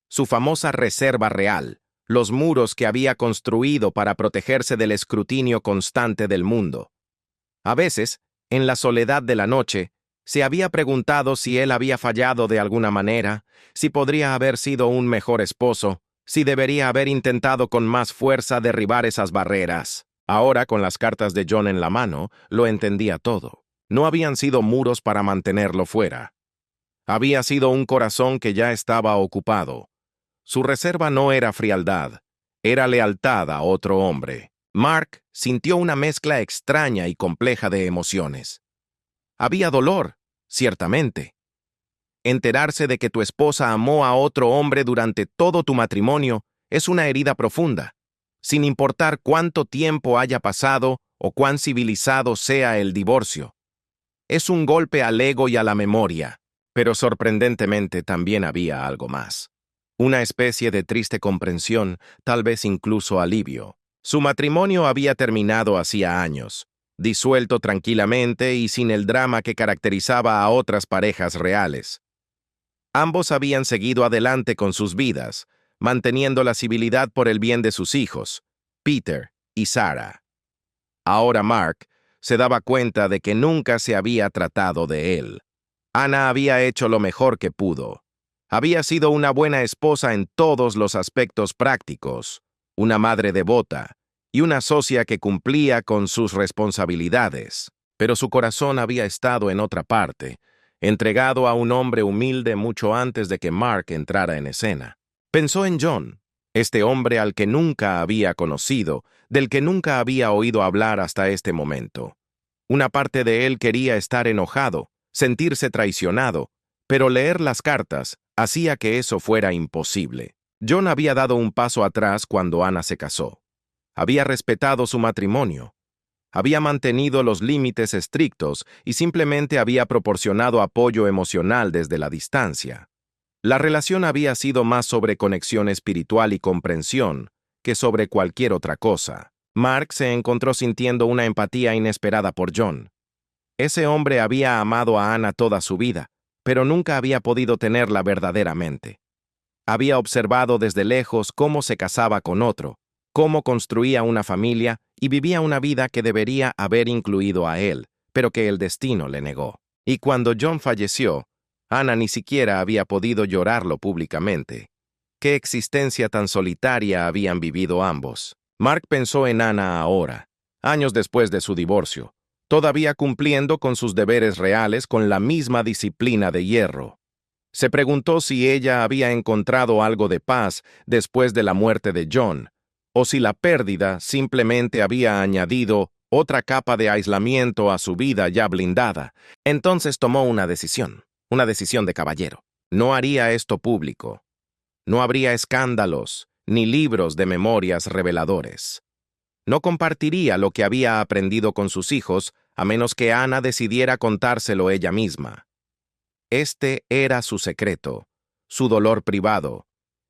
su famosa reserva real, los muros que había construido para protegerse del escrutinio constante del mundo. A veces, en la soledad de la noche, se había preguntado si él había fallado de alguna manera, si podría haber sido un mejor esposo, si debería haber intentado con más fuerza derribar esas barreras. Ahora, con las cartas de John en la mano, lo entendía todo. No habían sido muros para mantenerlo fuera. Había sido un corazón que ya estaba ocupado. Su reserva no era frialdad, era lealtad a otro hombre. Mark sintió una mezcla extraña y compleja de emociones. Había dolor, ciertamente. Enterarse de que tu esposa amó a otro hombre durante todo tu matrimonio es una herida profunda, sin importar cuánto tiempo haya pasado o cuán civilizado sea el divorcio. Es un golpe al ego y a la memoria, pero sorprendentemente también había algo más. Una especie de triste comprensión, tal vez incluso alivio. Su matrimonio había terminado hacía años, disuelto tranquilamente y sin el drama que caracterizaba a otras parejas reales. Ambos habían seguido adelante con sus vidas, manteniendo la civilidad por el bien de sus hijos, Peter y Sarah. Ahora Mark se daba cuenta de que nunca se había tratado de él. Ana había hecho lo mejor que pudo. Había sido una buena esposa en todos los aspectos prácticos, una madre devota y una socia que cumplía con sus responsabilidades. Pero su corazón había estado en otra parte, entregado a un hombre humilde mucho antes de que Mark entrara en escena. Pensó en John, este hombre al que nunca había conocido, del que nunca había oído hablar hasta este momento. Una parte de él quería estar enojado, sentirse traicionado, pero leer las cartas hacía que eso fuera imposible. John había dado un paso atrás cuando Ana se casó. Había respetado su matrimonio. Había mantenido los límites estrictos y simplemente había proporcionado apoyo emocional desde la distancia. La relación había sido más sobre conexión espiritual y comprensión que sobre cualquier otra cosa. Mark se encontró sintiendo una empatía inesperada por John. Ese hombre había amado a Ana toda su vida, pero nunca había podido tenerla verdaderamente. Había observado desde lejos cómo se casaba con otro, cómo construía una familia y vivía una vida que debería haber incluido a él, pero que el destino le negó. Y cuando John falleció, Ana ni siquiera había podido llorarlo públicamente. ¿Qué existencia tan solitaria habían vivido ambos? Mark pensó en Ana ahora, años después de su divorcio, todavía cumpliendo con sus deberes reales con la misma disciplina de hierro. Se preguntó si ella había encontrado algo de paz después de la muerte de John, o si la pérdida simplemente había añadido otra capa de aislamiento a su vida ya blindada. Entonces tomó una decisión de caballero. No haría esto público. No habría escándalos, ni libros de memorias reveladores. No compartiría lo que había aprendido con sus hijos, a menos que Ana decidiera contárselo ella misma. Este era su secreto, su dolor privado,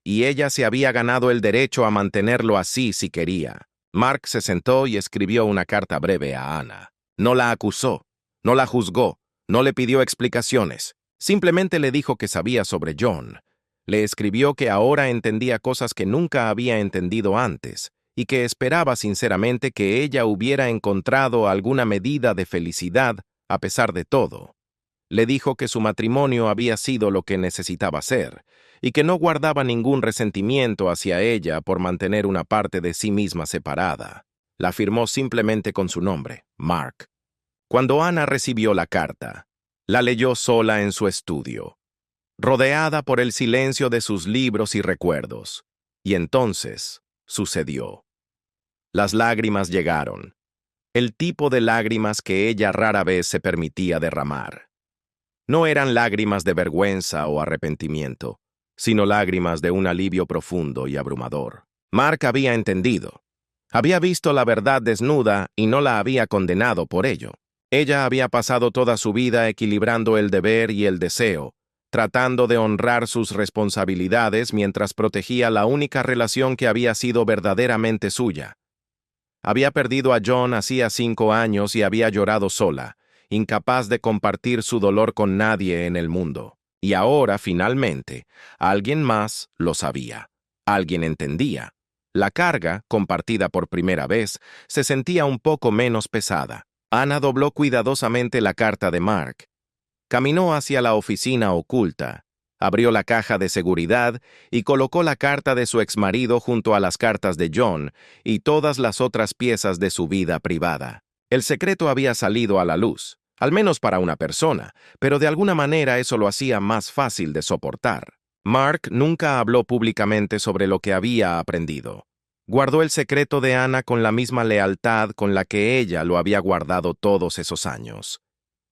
y ella se había ganado el derecho a mantenerlo así si quería. Mark se sentó y escribió una carta breve a Ana. No la acusó, no la juzgó, no le pidió explicaciones. Simplemente le dijo que sabía sobre John. Le escribió que ahora entendía cosas que nunca había entendido antes, y que esperaba sinceramente que ella hubiera encontrado alguna medida de felicidad a pesar de todo. Le dijo que su matrimonio había sido lo que necesitaba ser, y que no guardaba ningún resentimiento hacia ella por mantener una parte de sí misma separada. La firmó simplemente con su nombre, Mark. Cuando Ana recibió la carta, la leyó sola en su estudio, rodeada por el silencio de sus libros y recuerdos. Y entonces sucedió. Las lágrimas llegaron, el tipo de lágrimas que ella rara vez se permitía derramar. No eran lágrimas de vergüenza o arrepentimiento, sino lágrimas de un alivio profundo y abrumador. Mark había entendido. Había visto la verdad desnuda y no la había condenado por ello. Ella había pasado toda su vida equilibrando el deber y el deseo, tratando de honrar sus responsabilidades mientras protegía la única relación que había sido verdaderamente suya. Había perdido a John hacía 5 años y había llorado sola, incapaz de compartir su dolor con nadie en el mundo. Y ahora, finalmente, alguien más lo sabía. Alguien entendía. La carga, compartida por primera vez, se sentía un poco menos pesada. Ana dobló cuidadosamente la carta de Mark. Caminó hacia la oficina oculta, abrió la caja de seguridad y colocó la carta de su exmarido junto a las cartas de John y todas las otras piezas de su vida privada. El secreto había salido a la luz, al menos para una persona, pero de alguna manera eso lo hacía más fácil de soportar. Mark nunca habló públicamente sobre lo que había aprendido. Guardó el secreto de Ana con la misma lealtad con la que ella lo había guardado todos esos años.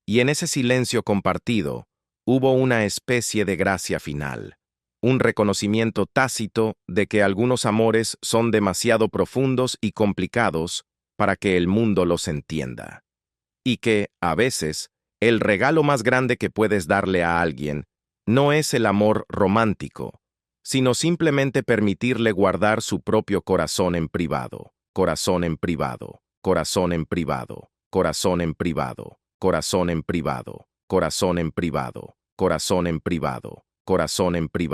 Y en ese silencio compartido, hubo una especie de gracia final, un reconocimiento tácito de que algunos amores son demasiado profundos y complicados para que el mundo los entienda. Y que, a veces, el regalo más grande que puedes darle a alguien no es el amor romántico, sino simplemente permitirle guardar su propio corazón en privado, corazón en privado, corazón en privado, corazón en privado, corazón en privado, corazón en privado, corazón en privado, corazón en privado.